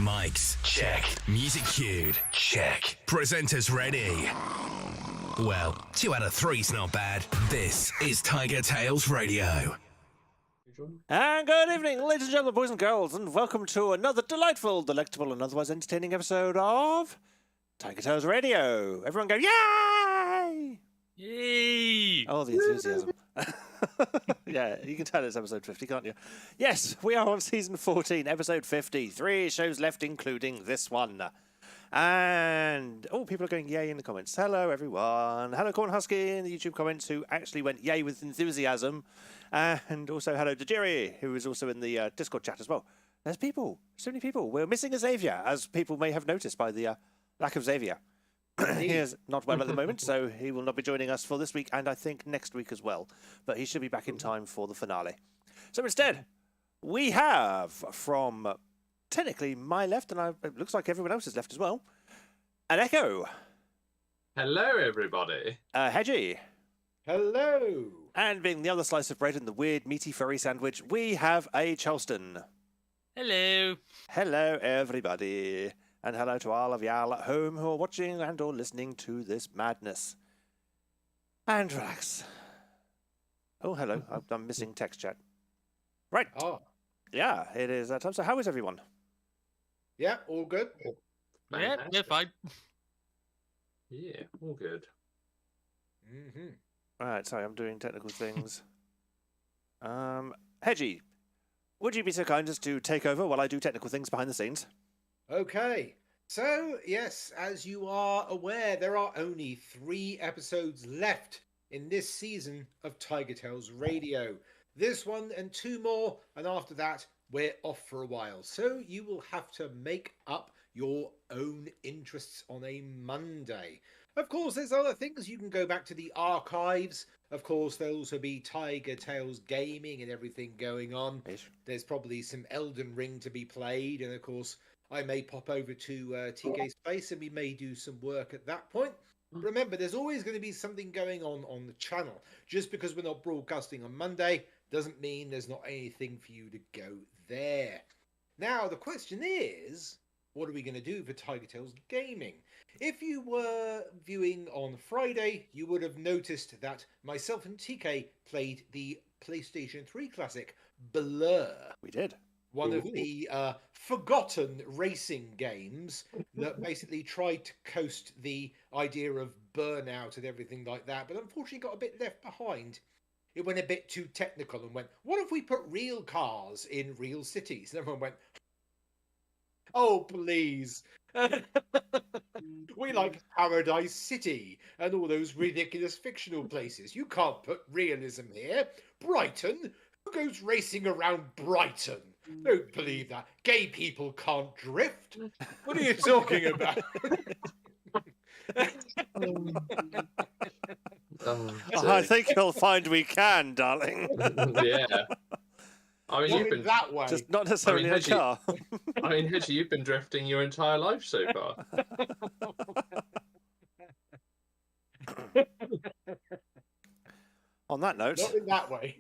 Mics, check. Music cued, check. Presenters ready. Well, 2 out of 3's not bad. This is TigerTails Radio. And good evening, ladies and gentlemen, boys and girls, and welcome to another delightful, delectable, and otherwise entertaining episode of TigerTails Radio. Everyone go, yay! Yay! Oh, the enthusiasm. Yeah, you can tell it's episode 50, can't you? Yes, we are on season 14, episode 50. 3 shows left, including this one. And, people are going yay in the comments. Hello, everyone. Hello, Corn Husky in the YouTube comments, who actually went yay with enthusiasm. And also hello to Jerry, who is also in the Discord chat as well. There's people, so many people. We're missing a Xavier, as people may have noticed by the lack of Xavier. He is not well at the moment, so he will not be joining us for this week, and I think next week as well. But he should be back in time for the finale. So instead, we have from technically my left, and it looks like everyone else is left as well, an Echo. Hello, everybody. Hedgie. Hello. And being the other slice of bread in the weird meaty furry sandwich, we have a Charleston. Hello. Hello, everybody. And hello to all of y'all at home who are watching and or listening to this madness. And relax. Oh, hello. I'm missing text chat. Right. Oh. Yeah, it is that time. So how is everyone? Yeah, all good. Yeah, fine. Yeah, all good. Mm-hmm. All right, sorry, I'm doing technical things. Hedgie, would you be so kind as to take over while I do technical things behind the scenes? Okay. So, yes, as you are aware, there are only 3 episodes left in this season of TigerTails Radio. This one and 2 more, and after that, we're off for a while. So you will have to make up your own interests on a Monday. Of course, there's other things. You can go back to the archives. Of course, there'll also be TigerTails gaming and everything going on. Ish. There's probably some Elden Ring to be played, and of course, I may pop over to TK's place and we may do some work at that point. Remember, there's always going to be something going on the channel. Just because we're not broadcasting on Monday doesn't mean there's not anything for you to go there. Now, the question is, what are we going to do for TigerTails Gaming? If you were viewing on Friday, you would have noticed that myself and TK played the PlayStation 3 classic, Blur. We did. One of the forgotten racing games that basically tried to coast the idea of burnout and everything like that, but unfortunately got a bit left behind. It went a bit too technical and went, what if we put real cars in real cities? And everyone went, oh, please. We like Paradise City and all those ridiculous fictional places. You can't put realism here. Brighton? Who goes racing around Brighton? Don't believe that. Gay people can't drift. What are you talking about? I think you'll find we can, darling. Yeah. I mean, you've been that way. Just not necessarily in a car. I mean, Hedgie, you've been drifting your entire life so far. On that note, Not in that way.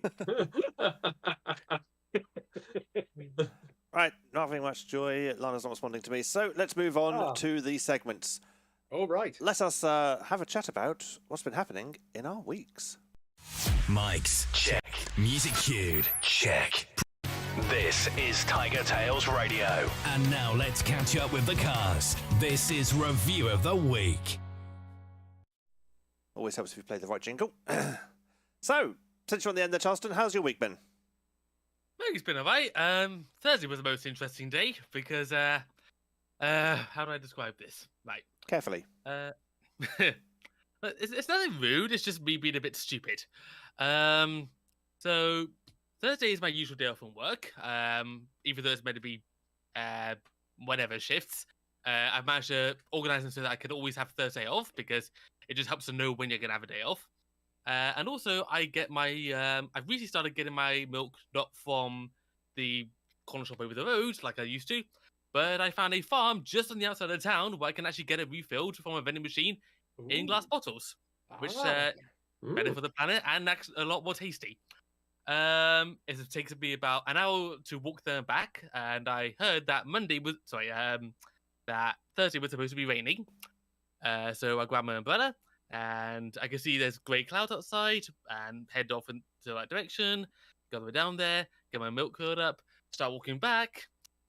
right, nothing much joy. Lana's not responding to me. So let's move on to the segments. All right. Let us have a chat about what's been happening in our weeks. Mics, check. Music cued, check. This is TigerTails Radio. And now let's catch up with the cast. This is Review of the Week. Always helps if you play the right jingle. So, since you're on the end there, Charleston, how's your week been? It's been alright. Thursday was the most interesting day because, how do I describe this? Right. Carefully. It's nothing rude, it's just me being a bit stupid. So, Thursday is my usual day off from work, even though it's meant to be whatever shifts. I've managed to organise them so that I can always have Thursday off because it just helps to know when you're going to have a day off. And also, I get my I've recently started getting my milk not from the corner shop over the road like I used to, but I found a farm just on the outside of town where I can actually get it refilled from a vending machine in glass bottles, which better for the planet and actually a lot more tasty. It takes me about an hour to walk there and back, and I heard that that Thursday was supposed to be raining. So I grabbed my umbrella, and I can see there's grey clouds outside, and head off in the right direction. Go the way down there, get my milk filled up, start walking back,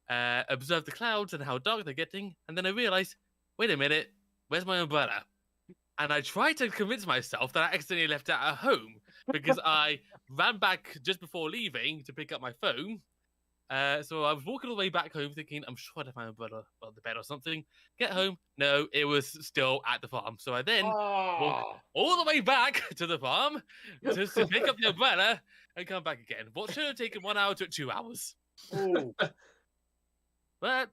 observe the clouds and how dark they're getting, and then I realize, wait a minute, where's my umbrella? And I tried to convince myself that I accidentally left it at home because I ran back just before leaving to pick up my phone. So I was walking all the way back home thinking, I'm sure I'd have my umbrella on the bed or something. Get home. No, it was still at the farm. So I then walked all the way back to the farm just to pick up the umbrella and come back again. What should have taken 1 hour took 2 hours. Oh. But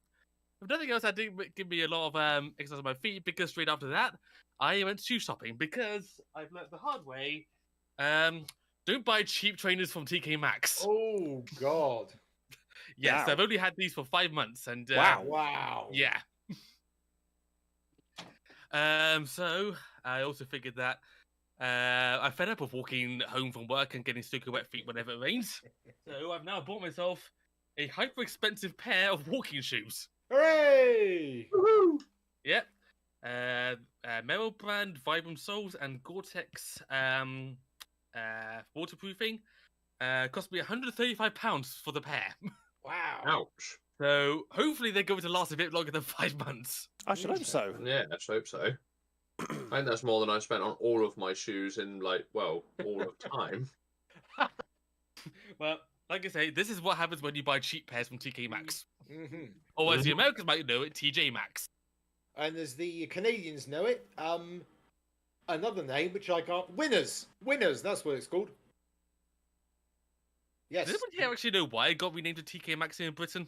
if nothing else, that did give me a lot of exercise on my feet because straight after that, I went shoe shopping because I've learned the hard way. Don't buy cheap trainers from TK Maxx. Oh, God. Yes, Wow. I've only had these for 5 months, and Wow. yeah. So I also figured that I'm fed up of walking home from work and getting soaking wet feet whenever it rains. So I've now bought myself a hyper-expensive pair of walking shoes. Hooray! Woohoo! Yep. Merrill brand Vibram soles and Gore-Tex waterproofing. Cost me £135 for the pair. Wow. Ouch. So hopefully they're going to last a bit longer than 5 months. I should hope so. Yeah, let's hope so. I think that's more than I spent on all of my shoes in, all of time. Well, like I say, this is what happens when you buy cheap pairs from TK Maxx. Mm-hmm. Or as the Americans might know it, TJ Maxx. And as the Canadians know it, another name which I can't. Winners. That's what it's called. Yes. Does anyone here actually know why it got renamed to TK Maxx in Britain?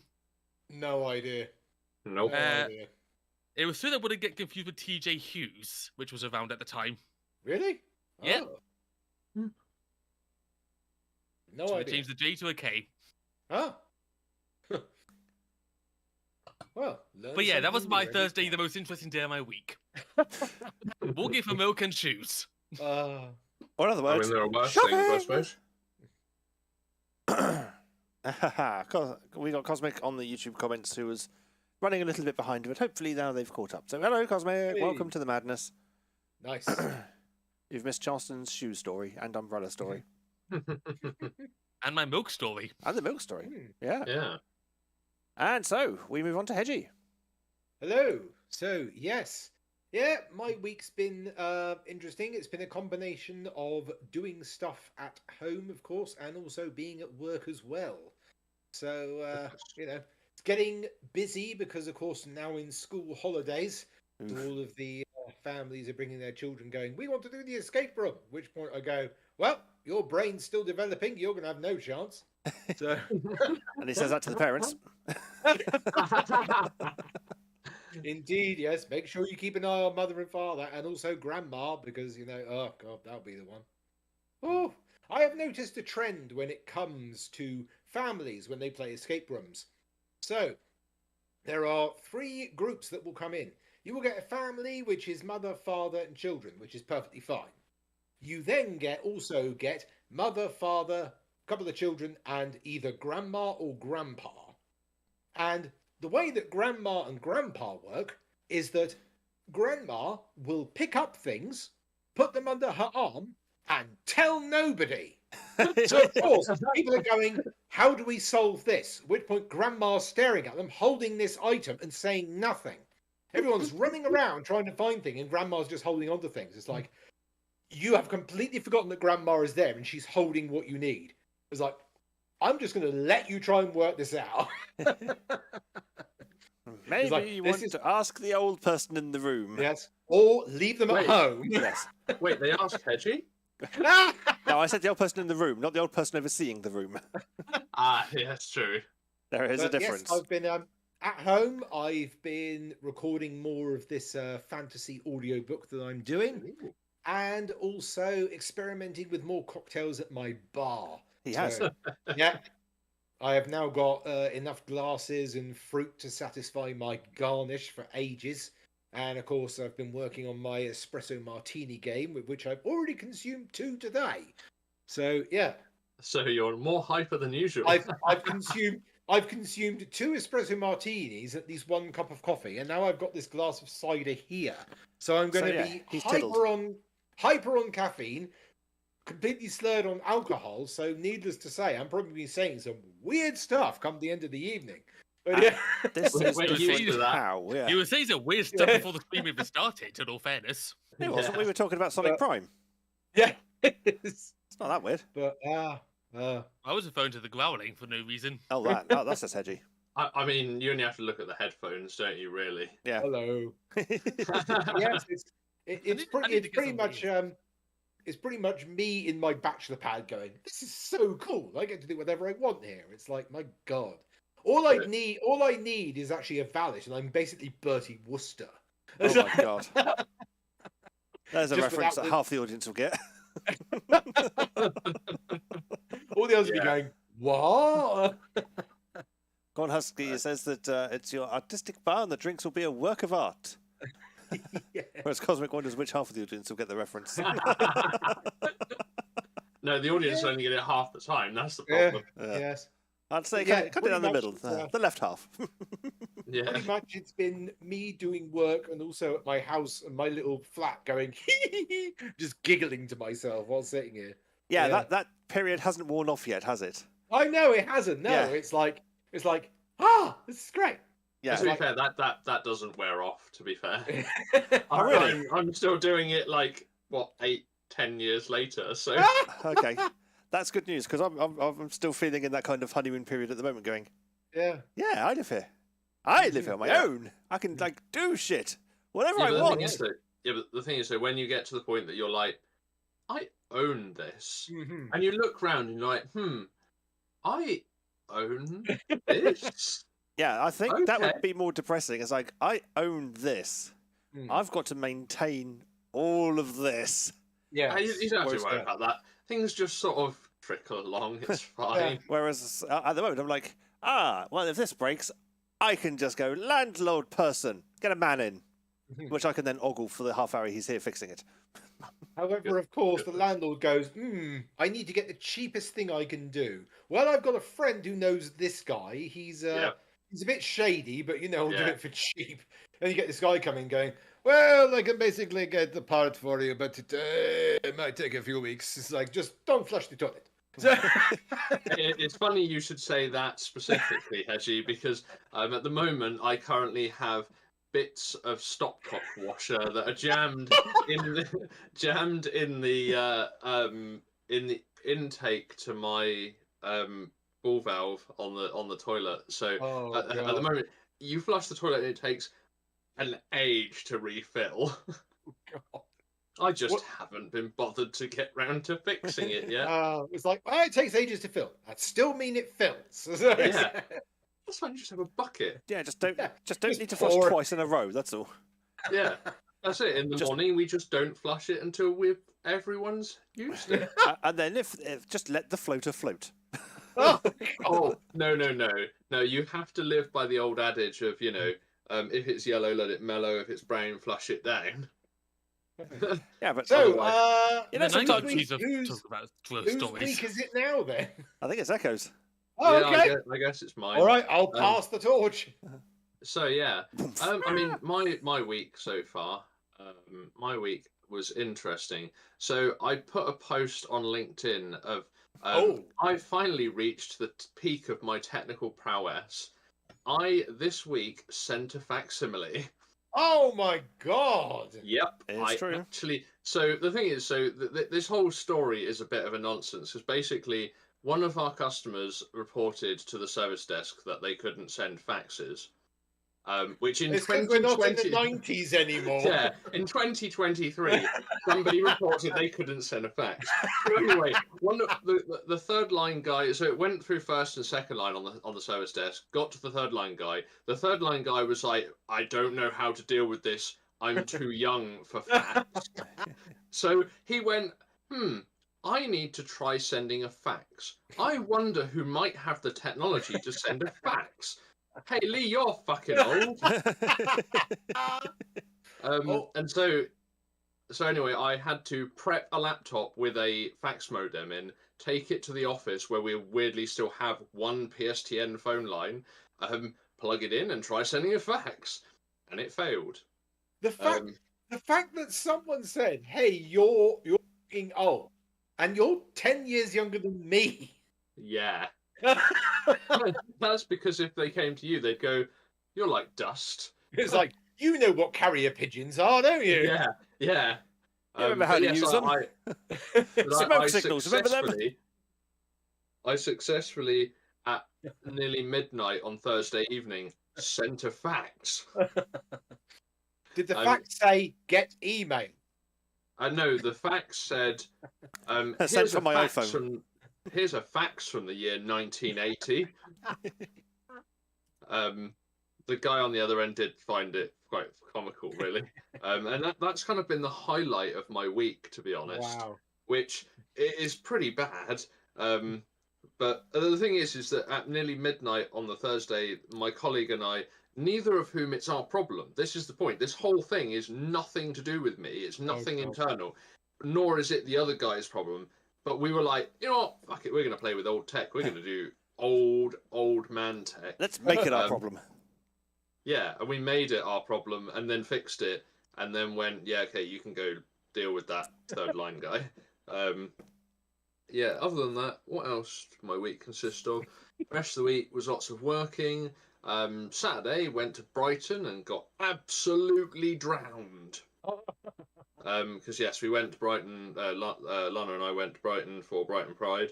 No idea. Nope. No idea. It was so that wouldn't get confused with TJ Hughes, which was around at the time. Really? Yeah. Oh. No So they idea. changed the J to a K. Huh? Well, But yeah, that was my Thursday, the most interesting day of my week. Walking for milk and shoes. Or in other I words, mean, there are worse things, I suppose. we got Cosmic on the YouTube comments who was running a little bit behind, but hopefully now they've caught up. So hello, Cosmic. Hey. Welcome to the madness. Nice. You've missed Charleston's shoe story and umbrella story And my milk story. and the milk story. Yeah. Yeah. And so we move on to Hedgie. Hello. So, yes. Yeah, my week's been interesting. It's been a combination of doing stuff at home, of course, and also being at work as well. So, it's getting busy because, of course, now in school holidays, all of the families are bringing their children going, we want to do the escape room. At which point I go, well, your brain's still developing. You're going to have no chance. So... And he says that to the parents. Indeed, yes. Make sure you keep an eye on mother and father and also grandma because, oh, God, that'll be the one. Oh, I have noticed a trend when it comes to families when they play escape rooms. So, there are 3 groups that will come in. You will get a family which is mother, father, and children, which is perfectly fine. You then also get mother, father, a couple of children, and either grandma or grandpa. And the way that grandma and grandpa work is that grandma will pick up things, put them under her arm, and tell nobody. So, of course, people are going, how do we solve this? At which point, grandma's staring at them, holding this item and saying nothing. Everyone's running around trying to find things, and grandma's just holding on to things. It's like, you have completely forgotten that grandma is there, and she's holding what you need. It's like, I'm just going to let you try and work this out. Maybe like, you this want is- to ask the old person in the room. Yes. Or leave them at Wait. home. Yes. Wait, they asked Hedgie? No, I said the old person in the room, not the old person overseeing the room. Ah, yeah, that's true. There is a But difference. Yes, I've been at home. I've been recording more of this fantasy audiobook that I'm doing, and also experimenting with more cocktails at my bar. He has. So, yeah. I have now got enough glasses and fruit to satisfy my garnish for ages. And of course, I've been working on my espresso martini game, with which I've already consumed 2 today. So, yeah, So you're more hyper than usual. I've consumed 2 espresso martinis, at least 1 cup of coffee, and now I've got this glass of cider here. So I'm going to be he's hyper on caffeine, completely slurred on alcohol. So needless to say, I'm probably saying some weird stuff come the end of the evening. But yeah, This is Wait, the you thing do that? how. Yeah. You were saying some weird stuff before the stream even started, in all fairness. It wasn't. We were talking about Sonic Prime. yeah. It's not that weird. But I was referring to the growling for no reason. Oh, that's just edgy. I mean, you only have to look at the headphones, don't you? Really? Yeah. hello. Yes, it's pretty much me in my bachelor pad going, this is so cool. I get to do whatever I want here. It's like, my God. All I need is actually a valet, and I'm basically Bertie Wooster. Oh my God. There's a Just reference without that the- half the audience will get. All the others will be going, what? Gone Husky says that it's your artistic bar and the drinks will be a work of art. Yeah. Whereas Cosmic wonders which half of the audience will get the reference. No, the audience only get it half the time. That's the Yeah. problem. Yes. I'd say Yeah, cut it down the pretty middle, much, the left half. Yeah. Pretty much it's been me doing work and also at my house and my little flat going, just giggling to myself while sitting here. Yeah, Yeah. that period hasn't worn off yet, has it? I know it hasn't. No, Yeah. it's like, this is great. Yeah. To be fair, that doesn't wear off. To be fair, really? I'm still doing it like what 8-10 years later. So Okay. That's good news because I'm still feeling in that kind of honeymoon period at the moment going, Yeah. yeah, I live here. I live here on my own. I can like do shit. Whatever yeah, I but want. the thing is, so when you get to the point that you're like, I own this, Mhm. and you look round and you're like, I own this. Yeah, I think that would Okay. be more depressing. It's like, I own this. Mm. I've got to maintain all of this. Yeah. You don't have Whereas- to worry about that. Things just sort of trickle along. It's fine. Whereas at the moment, I'm like, well, if this breaks, I can just go, landlord person, get a man in, Mhm. which I can then ogle for the half hour he's here fixing it. However, of course, the landlord goes, I need to get the cheapest thing I can do. Well, I've got a friend who knows this guy. He's a bit shady, but we'll do Yeah. it for cheap. And you get this guy coming going, well, I can basically get the part for you, but it might take a few weeks. It's like, just don't flush the toilet. So- It's funny you should say that specifically, Heji, because at the moment I currently have bits of stopcock washer that are jammed in the intake to my ball valve on the toilet. So Oh, at the God. moment, you flush the toilet and it takes an age to refill. God. I just What- haven't been bothered to get round to fixing it yet. It's like, it takes ages to fill. That still mean it fills. Yeah. That's why you just have a bucket. Yeah, just don't just need to flush pour it. twice in a row. That's all. Yeah, that's it. In the Just- morning, we just don't flush it until everyone's used it. And then if just let the floater float. Oh, Oh, no. You have to live by the old adage of, if it's yellow, let it mellow. If it's brown, flush it down. Yeah, but So, you know, The sometimes languages of who's- talk about gross whose stories. week is it now then? I think it's Echoes. Oh, Yeah, okay. I guess it's mine. All right, I'll pass the torch. So yeah, I mean, my week so far, my week was interesting. So I put a post on LinkedIn of, I finally reached the peak of my technical prowess. I this week sent a facsimile. Oh my God. Yep, It's true. actually. So the thing is, this whole story is a bit of a nonsense because basically one of our customers reported to the service desk that they couldn't send faxes, which in It's 'cause we're not in the 2020 90s anymore. yeah, in 2023, somebody reported they couldn't send a fax. So anyway, one of the third line guy, so it went through first and second line on the service desk, got to the third line guy. The third line guy was like, I don't know how to deal with this. I'm too young for fax. So he went, I need to try sending a fax. I wonder who might have the technology to send a fax. Hey Lee, you're fucking old. And so anyway, I had to prep a laptop with a fax modem in, take it to the office where we weirdly still have one PSTN phone line, plug it in and try sending a fax, and it failed. The fact that someone said, "Hey, you're fucking old, and you're 10 years younger than me." Yeah. That's because if they came to you, they'd go, "You're like dust." It's like, you know what carrier pigeons are, don't you? Yeah, yeah. You remember how to use them? Smoke signals, remember them? I successfully, at nearly midnight on Thursday evening, sent a fax. Did the fax say, "Get email"? No, the fax said, sent from my iPhone. Here's a fax from the year 1980. The guy on the other end did find it quite comical, really. And that's kind of been the highlight of my week, to be honest. Wow. Which is pretty bad. But the thing is that at nearly midnight on the Thursday, my colleague and I, neither of whom it's our problem. This is the point. This whole thing is nothing to do with me. It's nothing internal, nor is it the other guy's problem. But we were like, you know what? Fuck it. We're going to play with old tech. We're going to do old man tech. Let's make it our problem. Yeah, and we made it our problem and then fixed it and then went, yeah, okay, you can go deal with that third line guy. Yeah, other than that, what else did my week consist of? The rest of the week was lots of working. Saturday, went to Brighton and got absolutely drowned. Because, yes, we went to Brighton, Lana and I went to Brighton for Brighton Pride,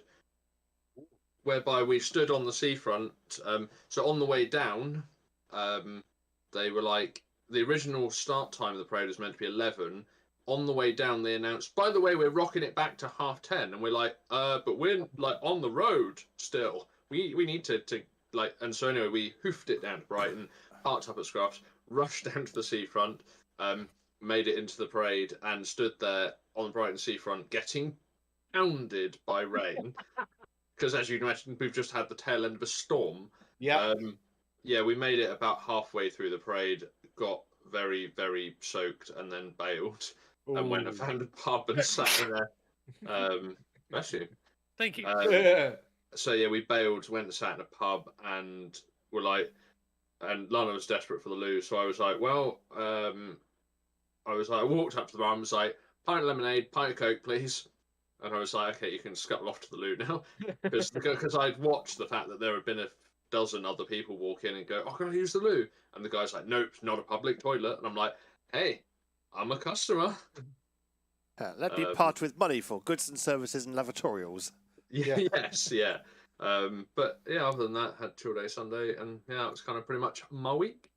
whereby we stood on the seafront. So on the way down, they were like, the original start time of the parade was meant to be 11. On the way down, they announced, by the way, we're rocking it back to 10:30. And we're like, but we're like on the road still. We need to like, and so anyway, we hoofed it down to Brighton, parked up at Scruffs, rushed down to the seafront, made it into the parade, and stood there on the Brighton seafront getting pounded by rain. Because as you can imagine, we've just had the tail end of a storm. Yeah. Yeah, we made it about halfway through the parade, got very, very soaked, and then bailed. And went and found a pub and sat in there. Bless you. Thank you. So yeah, we bailed, went and sat in a pub, and were like, and Lana was desperate for the loo, so I was like, well, I walked up to the bar and was like, pint of lemonade, pint of Coke, please. And I was like, okay, you can scuttle off to the loo now, because I'd watched the fact that there had been a dozen other people walk in and go, oh, can I use the loo? And the guy's like, nope, not a public toilet. And I'm like, hey, I'm a customer. Let me part with money for goods and services and lavatorials. Yeah. Yes, yeah. But yeah, other than that, had chill day Sunday, and yeah, it was kind of pretty much my week.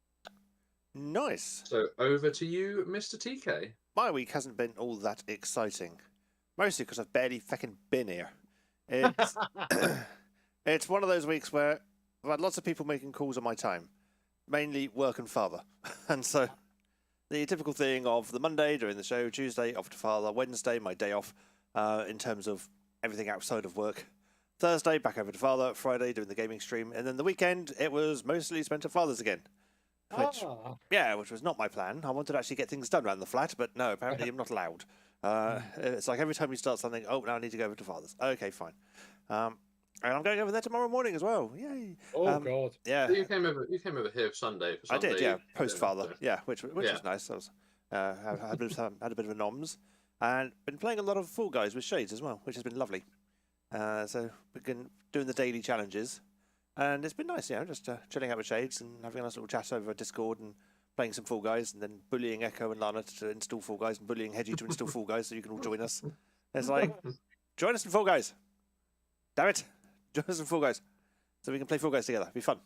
Nice. So over to you, Mr. TK. My week hasn't been all that exciting. Mostly because I've barely fucking been here. It's, it's one of those weeks where I've had lots of people making calls on my time. Mainly work and father. And so the typical thing of the Monday during the show, Tuesday off to father, Wednesday my day off in terms of everything outside of work. Thursday back over to father, Friday doing the gaming stream, and then the weekend it was mostly spent at father's again. Which was not my plan. I wanted to actually get things done around the flat, but no, apparently I'm not allowed. It's like every time you start something, oh, now I need to go over to father's. Okay, fine. And I'm going over there tomorrow morning as well. Yay! Oh God! Yeah. So you came over here for Sunday. I did, yeah. Post father, yeah, which was nice. I was had a bit of a noms, and been playing a lot of Fall Guys with Shades as well, which has been lovely. So we've been doing the daily challenges, and it's been nice, just chilling out with Shades and having a nice little chat over Discord and playing some Fall Guys, and then bullying Echo and Lana to install Fall Guys, and bullying Hedgie to install Fall Guys, so you can all join us. It's like, join us in Fall Guys. Damn it. Join us in Fall Guys, so we can play Fall Guys together. It'd be fun.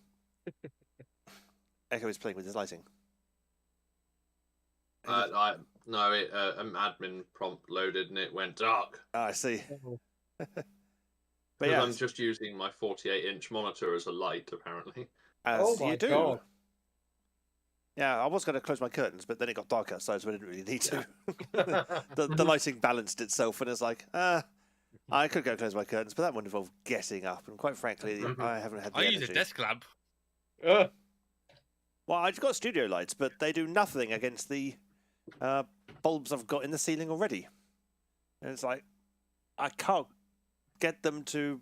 Echo is playing with his lighting. No, admin prompt loaded and it went dark. I see. But yeah, I'm just using my 48-inch monitor as a light, apparently. As you do. God. Yeah, I was going to close my curtains, but then it got darker, so I didn't really need to. the lighting balanced itself, and it's like, I could go close my curtains, but that would involve getting up, and quite frankly, I haven't had the energy. I use a desk lamp. Well, I've got studio lights, but they do nothing against the bulbs I've got in the ceiling already. And it's like, I can't get them to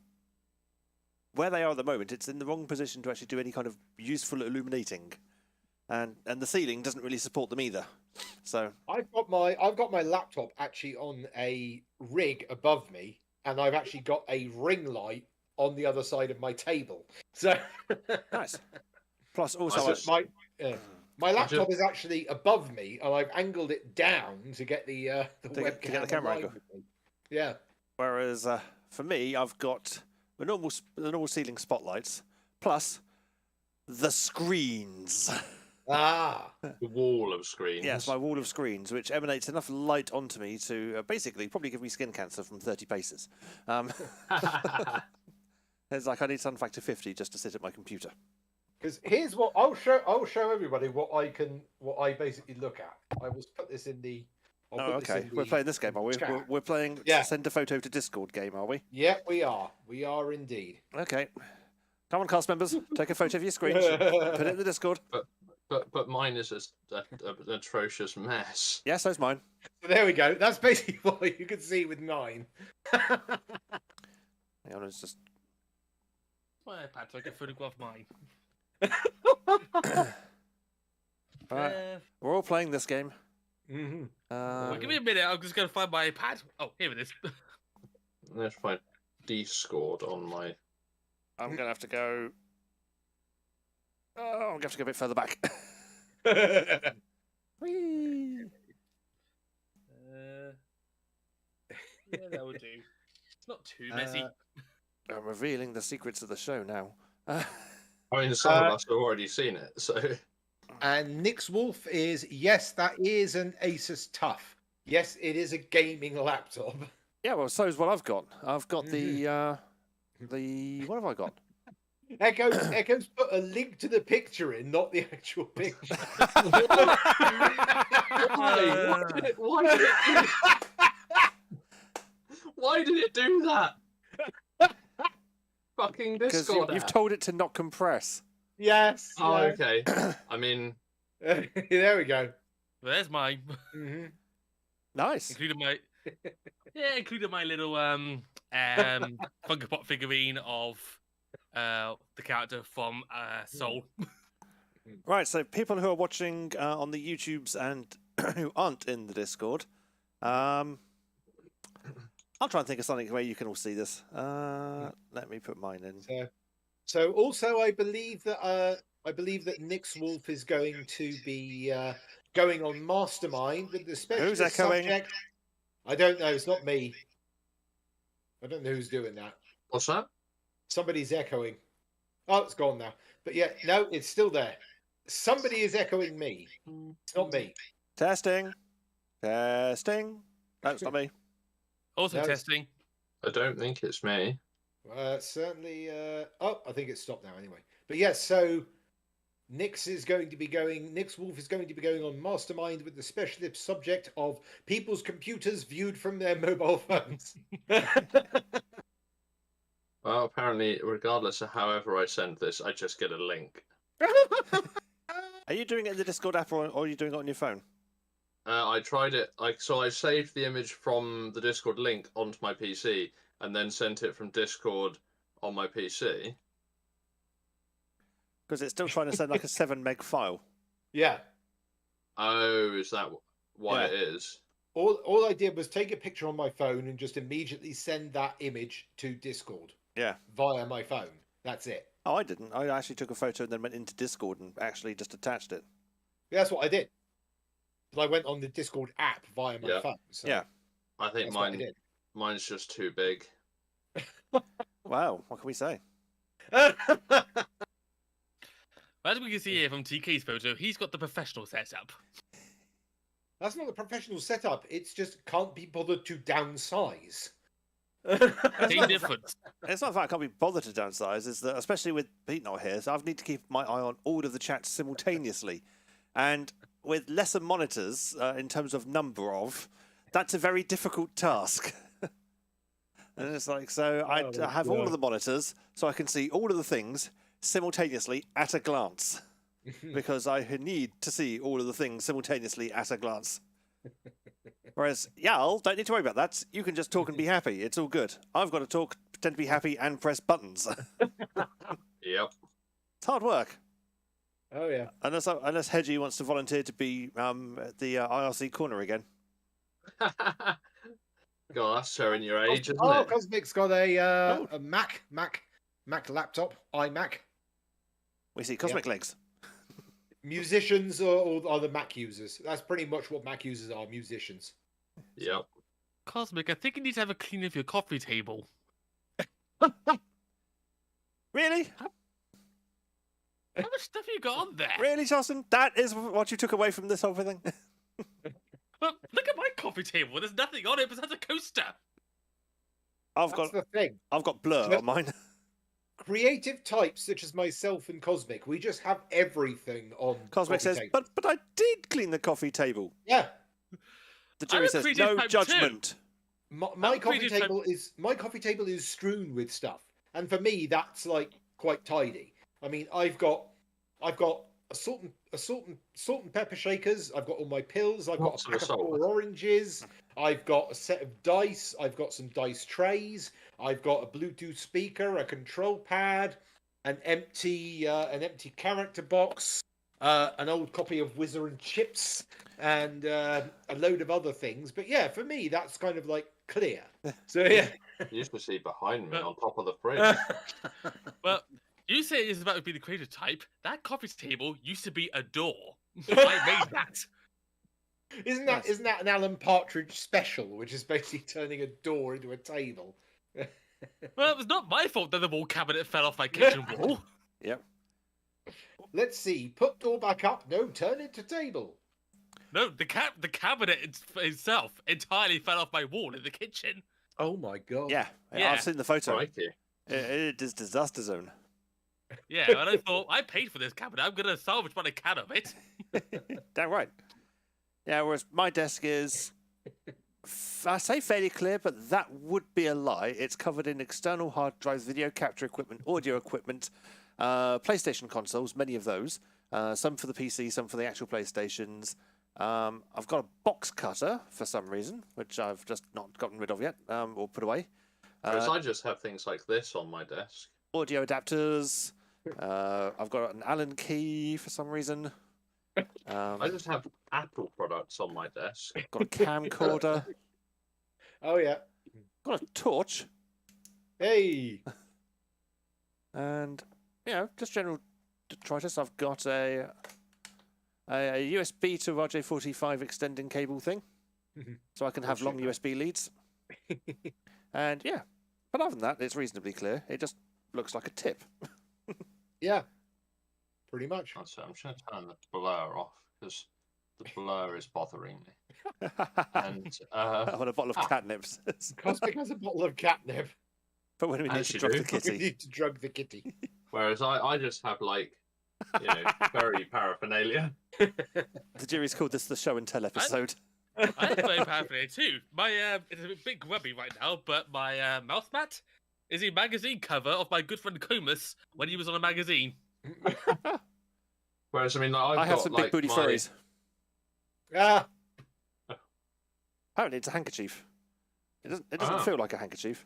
where they are at the moment. It's in the wrong position to actually do any kind of useful illuminating, and the ceiling doesn't really support them either. So I've got my laptop actually on a rig above me, and I've actually got a ring light on the other side of my table. So nice. Plus, also, my laptop is actually above me, and I've angled it down to get the webcam to get the camera angle. Yeah. Whereas for me, I've got the normal ceiling spotlights plus the screens. Ah, The wall of screens. Yes, my wall of screens, which emanates enough light onto me to basically probably give me skin cancer from 30 paces. It's like I need sun factor 50 just to sit at my computer. because here's what I'll show everybody what I basically look at. I will put this in the. Oh, okay. We're playing this game, are we? We're playing send a photo to Discord game, are we? Yeah, we are. We are indeed. Okay. Come on, cast members. Take a photo of your screen. Put it in the Discord. But mine is an atrocious mess. Yes, so's mine. So there we go. That's basically what you can see with mine. Hang on, it's just... My iPad, so I can photograph mine. Right. We're all playing this game. Mm-hmm. Well, give me a minute. I'm just going to find my iPad. Oh, here it is. Let's find Discord on my. I'm going to have to go... Oh, I'm going to have to go a bit further back. Whee! Yeah, that would do. It's not too messy. I'm revealing the secrets of the show now. I mean, some of us have already seen it, so. And Nick's Wolf is, yes, that is an Asus TUF. Yes, it is a gaming laptop. Yeah, well, so is what I've got. I've got the what have I got? Echo's put a link to the picture in, not the actual picture. Why did it do that? Fucking Because Discord. you've told it to not compress. Yes. Oh, yeah. okay. I mean, There we go. Well, there's mine. Mm-hmm. Nice. Including my little Funko Pop figurine of the character from Soul. Right, so people who are watching on the YouTubes and who aren't in the Discord, I'll try and think of something where you can all see this. Let me put mine in. So also, I believe that Nick's Wolf is going to be going on Mastermind with the specialist Who's echoing? subject. I don't know. It's not me. I don't know who's doing that. what's that? Somebody's echoing. Oh, it's gone now. But yeah, no, it's still there. Somebody is echoing me. It's not me. Testing. Testing. No, it's not me. Also No, it's- testing. I don't think it's me. Certainly. Oh, I think it's stopped now anyway. But yes, so Nick's Wolf is going to be going on Mastermind with the specialist subject of people's computers viewed from their mobile phones. Well, apparently, regardless of however I send this, I just get a link. Are you doing it in the Discord app or are you doing it on your phone? I tried it. So I saved the image from the Discord link onto my PC and then sent it from Discord on my PC. Because it's still trying to send like a 7 meg file. Yeah. Oh, is that why Yeah. it is? All I did was take a picture on my phone and just immediately send that image to Discord Yeah. via my phone. That's it. Oh, I didn't. I actually took a photo and then went into Discord and actually just attached it. That's what I did. I went on the Discord app via my Yeah. phone. So Yeah. I think that's what I did. mine's just too big. Wow, what can we say? As we can see here from TK's photo, he's got the professional setup. That's not a professional setup. It's just can't be bothered to downsize. Same difference. It's not that I can't be bothered to downsize, it's that, especially with Pete not here, so I need to keep my eye on all of the chats simultaneously. And with lesser monitors, in terms of number of, that's a very difficult task. And it's like, so I have all of the monitors, so I can see all of the things simultaneously at a glance. Because I need to see all of the things simultaneously at a glance. Whereas Yal, don't need to worry about that. You can just talk and be happy. It's all good. I've got to talk pretend to be happy and press buttons. Yep. It's hard work. Oh yeah. Unless Hedgie wants to volunteer to be at the IRC corner again. God, that's showing your age, isn't Oh, it? Cosmic's got a Mac laptop, iMac. We see Cosmic Legs. Musicians are the Mac users. That's pretty much what Mac users are, musicians. Yep. Cosmic, I think you need to have a clean of your coffee table. Really? How much stuff you got on there? Really, Justin? That is what you took away from this whole thing? Well, look at my coffee table. There's nothing on it besides a coaster. I've That's the thing. got Blur So- on mine. Creative types such as myself and Cosmic, we just have everything on Cosmic coffee says, table. but I did clean the coffee table. Yeah. The I'm jury a says, creative no type judgment. My coffee table is strewn with stuff, and for me that's like quite tidy. I mean, I've got a salt and pepper shakers. I've got all my pills. I've got Lots a of pack of salt. 4 oranges. I've got a set of dice. I've got some dice trays. I've got a Bluetooth speaker, a control pad, an empty character box, an old copy of Whizzer and Chips, and a load of other things. But yeah, for me, that's kind of like clear. So yeah. You used to see behind me on top of the fridge. Well, you say it's about to be the creative type. That coffee table used to be a door. I made that. Isn't that an Alan Partridge special, which is basically turning a door into a table? Well, it was not my fault that the wall cabinet fell off my kitchen wall. Yep. Let's see. Put door back up. No, turn it to table. No, the cabinet itself entirely fell off my wall in the kitchen. Oh my god. Yeah, Yeah. I've seen the photo. Crikey. It is disaster zone. Yeah, and I thought, I paid for this cabinet. I'm going to salvage what I can of it. Damn right. Yeah, whereas my desk is, I say fairly clear, but that would be a lie. It's covered in external hard drives, video capture equipment, audio equipment, PlayStation consoles, many of those. Some for the PC, some for the actual PlayStations. I've got a box cutter for some reason, which I've just not gotten rid of yet, or put away. Whereas I just have things like this on my desk. Audio adapters. I've got an Allen key for some reason. I just have Apple products on my desk. Got a camcorder. Oh yeah. Got a torch. Hey. And, just general detritus. I've got a USB to RJ45 extending cable thing. So I can have long USB leads. And, but other than that, it's reasonably clear. It just looks like a tip. Yeah. Pretty much. I'm just going to turn the blur off because the blur is bothering me. And I want a bottle of catnip. Cosmic has a bottle of catnip. But when we need As to you drug do. the We kitty. need to drug the kitty. whereas I just have like, very paraphernalia. The jury's called this the show and tell episode. I have very paraphernalia too. My it's a bit grubby right now, but my mouse mat is a magazine cover of my good friend Comus when he was on a magazine. Whereas I mean, I have got, some like, big booty my- furries. Ah. Apparently it's a handkerchief. It doesn't feel like a handkerchief,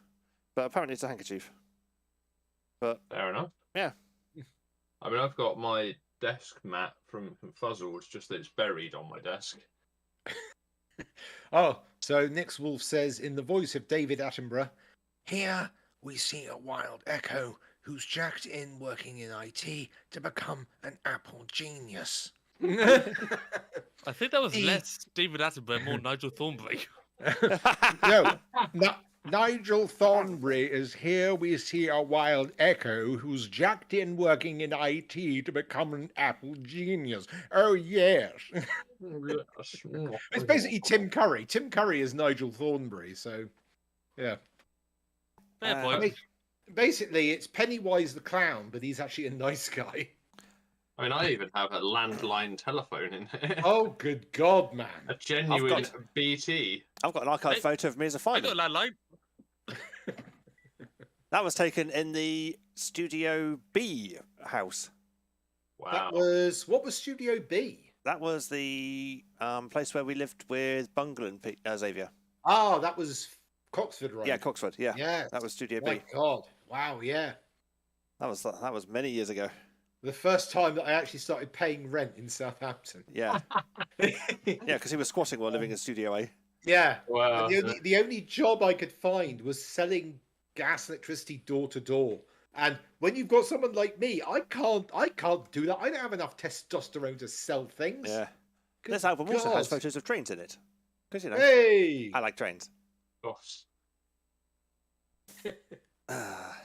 but apparently it's a handkerchief. But Fair enough. Yeah. I mean, I've got my desk mat from Fuzzle. It's just that it's buried on my desk. Oh, so Nix Wolf says in the voice of David Attenborough, here we see a wild echo who's jacked in working in IT to become an Apple genius. I think that was He- less David Attenborough, more Nigel Thornberry. No, Nigel Thornberry is here we see a wild echo who's jacked in working in IT to become an Apple genius. Oh, yes. It's basically Tim Curry. Tim Curry is Nigel Thornberry, so yeah. Fair Uh, point. Basically, it's Pennywise the clown, but he's actually a nice guy. I mean, I even have a landline telephone in here. Oh, good God, man. A genuine got- BT. I've got an archive Hey, photo of me as a I fireman. got a landline. That was taken in the Studio B house. Wow. What was Studio B? That was the place where we lived with Bungle and Xavier. Oh, that was Coxford, right? Yeah, Coxford. Yeah, Yeah. that was Studio My B. God. Wow, yeah. That was many years ago. The first time that I actually started paying rent in Southampton. Yeah, yeah, because he was squatting while living in Studio A. Yeah. Wow. And the only job I could find was selling gas and electricity door to door. And when you've got someone like me, I can't do that. I don't have enough testosterone to sell things. Yeah. Good This album also has God. photos of trains in it. Because, you know, Hey! I like trains. Gosh. Ah,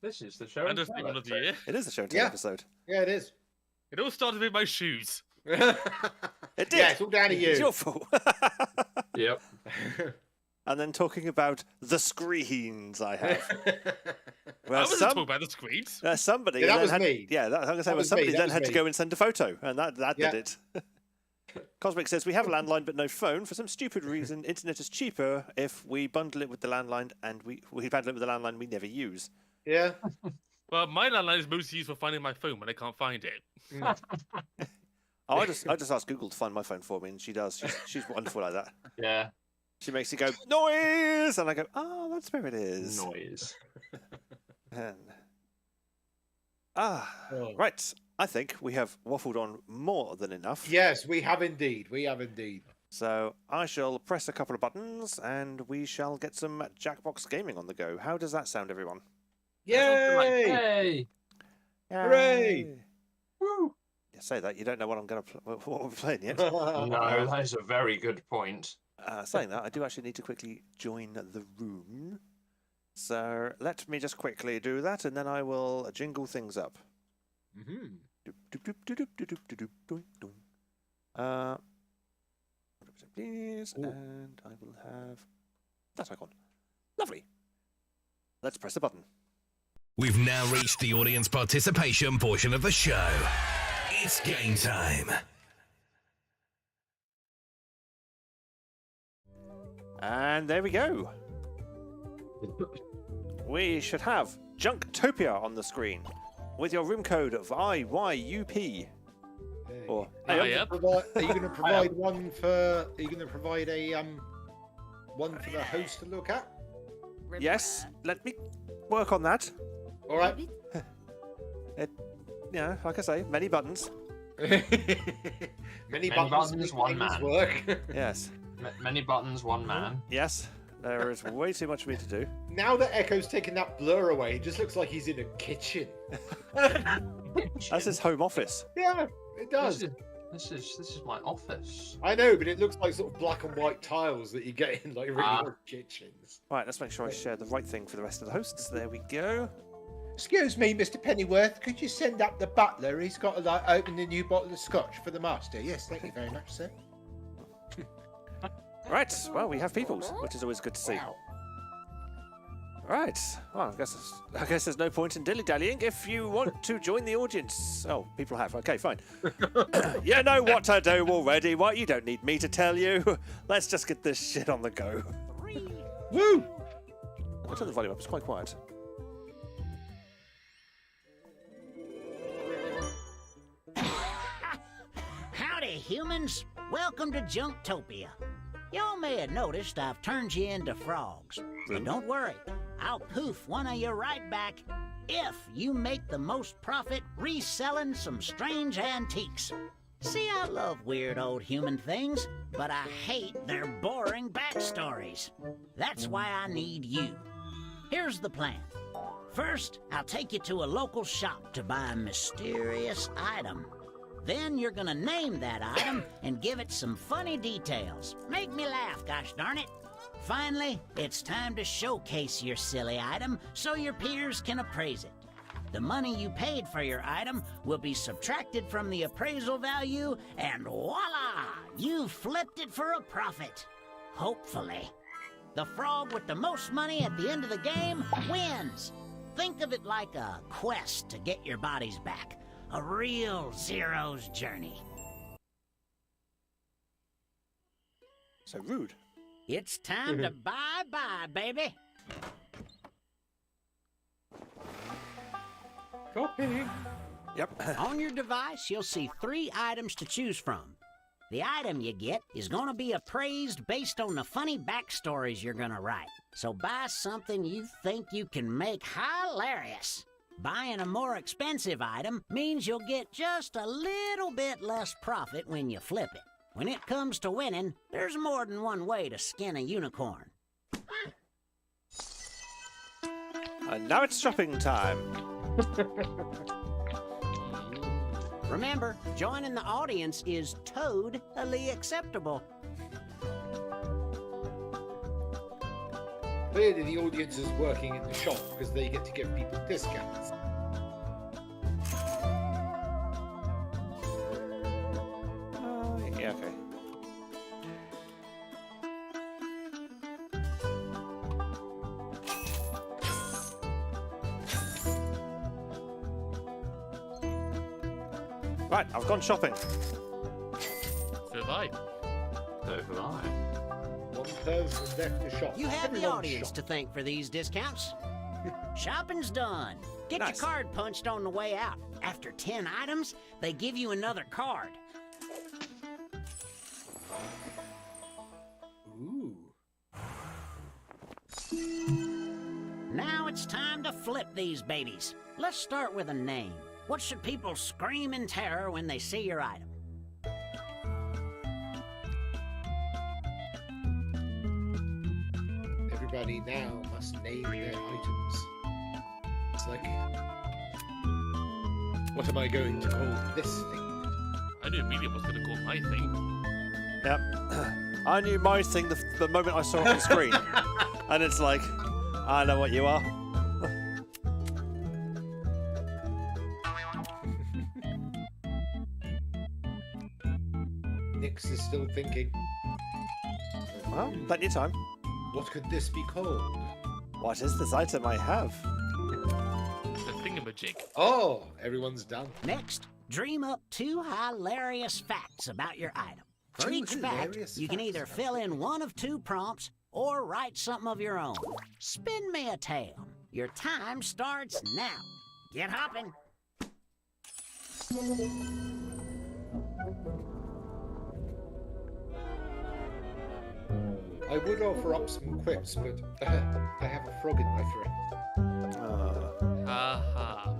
This is the show. and Understatement tell of the year. it is a show and tell Yeah. episode. Yeah, it is. It all started with my shoes. It did. Yeah, it's all down to you. It's your fault. Yep. And then talking about the screens I have. I Well, wasn't talking about the screens. somebody. Yeah, that then was had, me. Yeah, I'm going to say, That well, was me, somebody that then was had to me. go and send a photo, and that Yeah. did it. Cosmic says, we have a landline but no phone. For some stupid reason, internet is cheaper if we bundle it with the landline, and we bundle it with the landline we never use. Yeah. Well, my landline is mostly used for finding my phone when I can't find it. Oh, I just asked Google to find my phone for me, and she does. She's wonderful like that. Yeah. She makes it go, noise! And I go, oh, that's where it is. Noise. And... Oh. Right. I think we have waffled on more than enough. Yes, we have indeed. We have indeed. So I shall press a couple of buttons, and we shall get some Jackbox gaming on the go. How does that sound, everyone? Yay! Hey. Hooray! Woo. You say that, you don't know what I'm going to what we're playing yet. No, that is a very good point. Saying that, I do actually need to quickly join the room. So let me just quickly do that, and then I will jingle things up. Mhm. Please, Ooh. and I will have that icon. Lovely. Let's press the button. We've now reached the audience participation portion of the show. It's game time. And there we go. We should have Junktopia on the screen with your room code of IYUP. Or Oh, yep. Are you going to provide one for? Are you going to provide a one for the host to look at? yes, let me work on that. All right. Yeah, like I say, many buttons. Many buttons, buttons, make one things man. work. Yes, Many buttons, one man. yes. There is way too much for me to do. Now that Echo's taken that blur away, it just looks like he's in a kitchen. That's his home office. Yeah, it does. This is my office. I know, but it looks like sort of black and white tiles that you get in like regular kitchens. Right, let's make sure I share the right thing for the rest of the hosts. There we go. Excuse me, Mr. Pennyworth, could you send up the butler? He's got to open a new bottle of scotch for the master. Yes, thank you very much, sir. Right, well, we have peoples, which is always good to see. Wow. Right, well, I guess there's no point in dilly-dallying. If you want to join the audience... Oh, people have. Okay, fine. You know what to do already. What? You don't need me to tell you. Let's just get this shit on the go. Woo! I'll turn the volume up. It's quite quiet. Howdy, humans. Welcome to Junktopia. Y'all may have noticed I've turned you into frogs. But don't worry, I'll poof one of you right back if you make the most profit reselling some strange antiques. See, I love weird old human things, but I hate their boring backstories. That's why I need you. Here's the plan. First, I'll take you to a local shop to buy a mysterious item. Then you're gonna name that item and give it some funny details. Make me laugh, gosh darn it. Finally, it's time to showcase your silly item so your peers can appraise it. The money you paid for your item will be subtracted from the appraisal value, and voila! You flipped it for a profit. Hopefully. The frog with the most money at the end of the game wins. Think of it like a quest to get your bodies back. A real Zero's journey. So rude. It's time to bye-bye, baby. Copy. Yep. On your device, you'll see 3 items to choose from. The item you get is going to be appraised based on the funny backstories you're going to write. So buy something you think you can make hilarious. Buying a more expensive item means you'll get just a little bit less profit when you flip it. When it comes to winning, there's more than one way to skin a unicorn. And now it's shopping time. Remember, joining the audience is totally acceptable. Clearly, the audience is working in the shop because they get to give people discounts. Yeah, okay. Right, I've gone shopping. So have I. So have I. One person left the shop. You have the Everyone's audience shopped. to thank for these discounts. Shopping's done. Get Nice. your card punched on the way out. After 10 items, they give you another card. Ooh. Now it's time to flip these babies. Let's start with a name. What should people scream in terror when they see your item? Everybody now must name their items. It's like, what am I going to call this thing? I knew immediately what was going to call my thing. Yep. I knew my thing the moment I saw it on the screen. And it's like, I know what you are. Nix is still thinking, Well, plenty of time. what could this be called? What is this item I have? The thingamajig. Oh, everyone's done. Next, dream up 2 hilarious facts about your item. For 2 each fact, hilarious you can facts either about fill in one of 2 prompts or write something of your own. Spin me a tale. Your time starts now. Get hopping. I would offer up some quips, but I have a frog in my throat. Haha.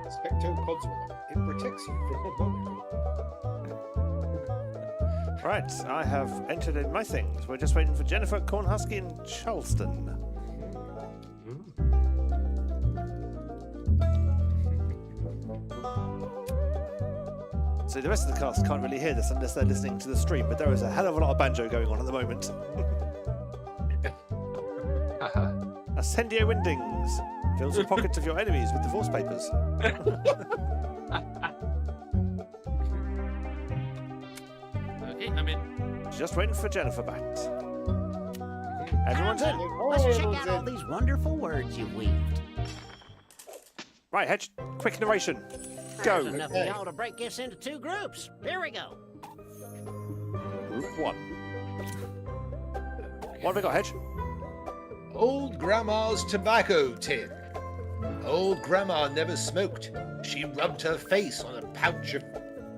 Specto Codswallop. It protects you from a monocle. Right, I have entered in my things. We're just waiting for Jennifer, Cornhusky, and Charleston. See, the rest of the cast can't really hear this unless they're listening to the stream, but there is a hell of a lot of banjo going on at the moment. Ascendio Windings fills the pockets of your enemies with divorce papers. Okay, I'm in. Just waiting for Jennifer back. Everyone's in. Let's check everyone's out all in. these wonderful words you've weaved. Right, Hedge, quick narration. There's Go. enough of y'all to break this into 2 groups. Here we go. Group 1. What have we got, Hedge? Old Grandma's tobacco tin. Old Grandma never smoked. She rubbed her face on a pouch of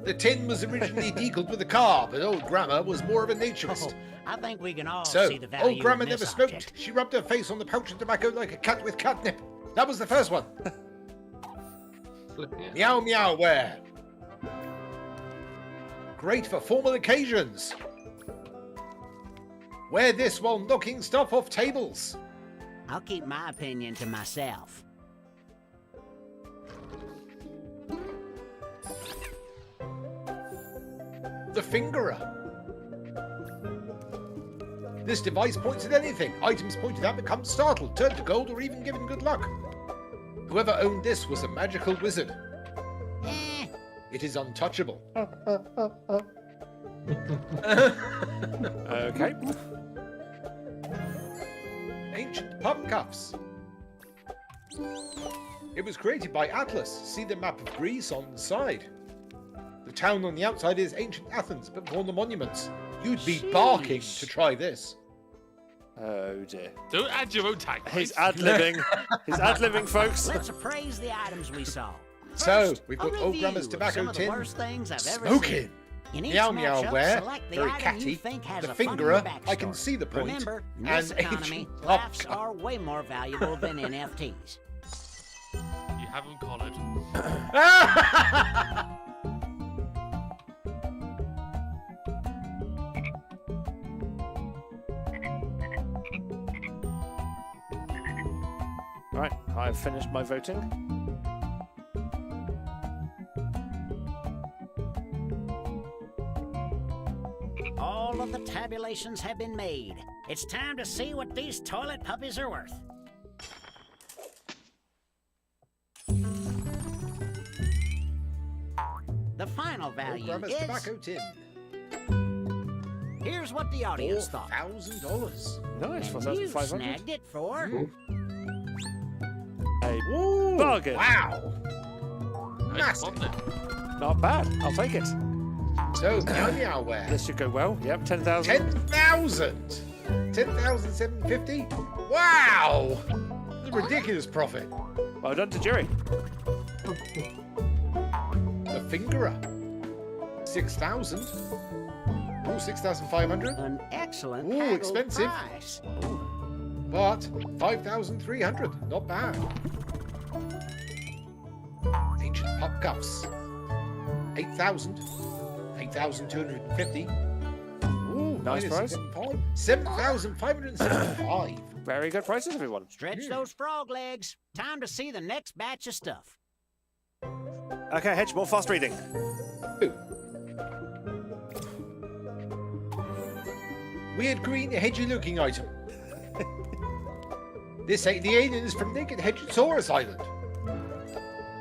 The tin was originally decaled with a car, but old Grandma was more of a naturist. Oh, I think we can all So, see the value old Grandma in never this smoked. object. She rubbed her face on the pouch of tobacco like a cat with catnip. That was the first one. Flipping it. Meow meow ware. Great for formal occasions. Wear this while knocking stuff off tables. I'll keep my opinion to myself. The fingerer. This device points at anything. Items pointed at become startled, turned to gold, or even given good luck. Whoever owned this was a magical wizard. Eh, It is untouchable. Okay. Ancient pub cuffs. It was created by Atlas. See the map of Greece on the side. The town on the outside is ancient Athens, but before the monuments. You'd be barking Sheesh. to try this. Oh dear. Don't add your own tag. He's ad-libbing. He's ad-libbing, folks. let's appraise the items we saw. So, First, we've a got old review Grandma's of tobacco some of the tin. worst things I've ever Smoking. seen. In each Meow meow matchup, ware. select the Very item catty. you think has The a funnier fingerer. backstory. I can see the point. Remember, in And this economy, ancient pub laughs cuff. are way more valuable than NFTs. You haven't collared. Right, I've finished my voting. All of the tabulations have been made. It's time to see what these toilet puppies are worth. The final Old value Grandma's is... tobacco tin. Here's what the audience thought. $4,000. Nice, And you 4,500. snagged it for... A Ooh, bargain. wow. Nice, Massive. wasn't it? Not bad. I'll take it. So, meow meow ware. This should go well. Yep, 10,000. 10,000. 10,750. Wow. That's a ridiculous profit. Well done to Jerry. The fingerer. 6,000. Oh, 6,500. An excellent Ooh, haggled expensive. price. But 5,300. Not bad. Ancient pub cuffs. 8,000. 8,250. Ooh, Nice price. 7,575. Very good prices, everyone. Stretch those frog legs. Time to see the next batch of stuff. Okay, Hedge, more fast reading. Weird green hedgy looking item. This ain't the alien is from Naked Hedgesaurus Island.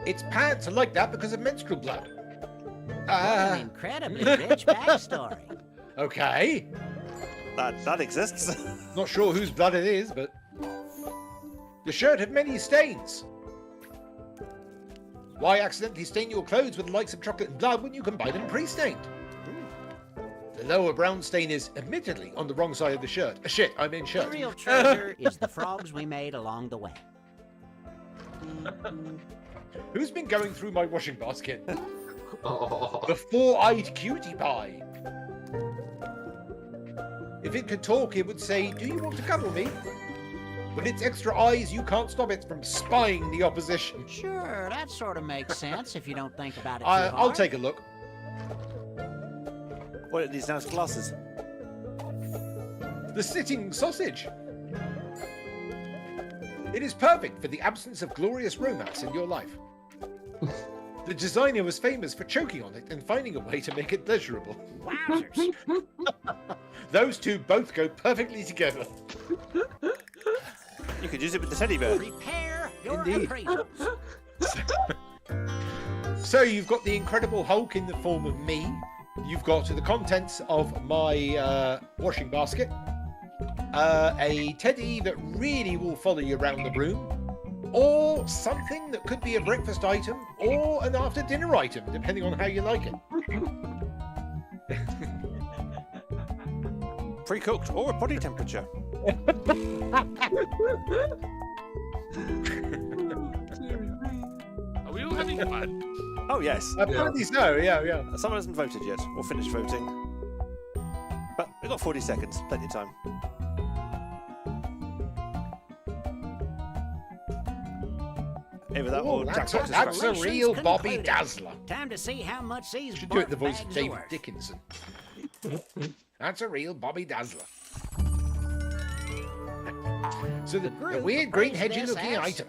Its pants are like that because of menstrual blood. An incredibly rich backstory. Okay. That exists. Not sure whose blood it is, but the shirt had many stains. Why accidentally stain your clothes with the likes of chocolate and blood when you can buy them pre-stained? The lower brown stain is admittedly on the wrong side of the shirt. Shit, I mean The shirt. real treasure is the frogs we made along the way. Who's been going through my washing basket? Oh, The four-eyed cutie pie. If it could talk, it would say, "Do you want to cuddle me?" With its extra eyes, you can't stop it from spying the opposition. Sure, that sort of makes sense if you don't think about it too I'll hard. take a look. What are these nice glasses? The sitting sausage. It is perfect for the absence of glorious romance in your life. The designer was famous for choking on it and finding a way to make it pleasurable. Wowzers. Those two both go perfectly together. You could use it with the teddy bear. Prepare your Indeed. appraisals. So you've got the Incredible Hulk in the form of me. You've got the contents of my washing basket. A teddy that really will follow you around the room. Or something that could be a breakfast item or an after dinner item, depending on how you like it. Pre-cooked or at body temperature. Are we all having fun? Oh, yes. Apparently so, yeah. Someone hasn't voted yet, or finished voting. But we've got 40 seconds, plenty of time. Either that or Jackpot That's a Scratch. real Bobby Concluded. Dazzler. Time to see how much these Should do it in the bark voice of bags are David worth. Dickinson. That's a real Bobby Dazzler. So the group weird green appraised hedgy this looking as- item.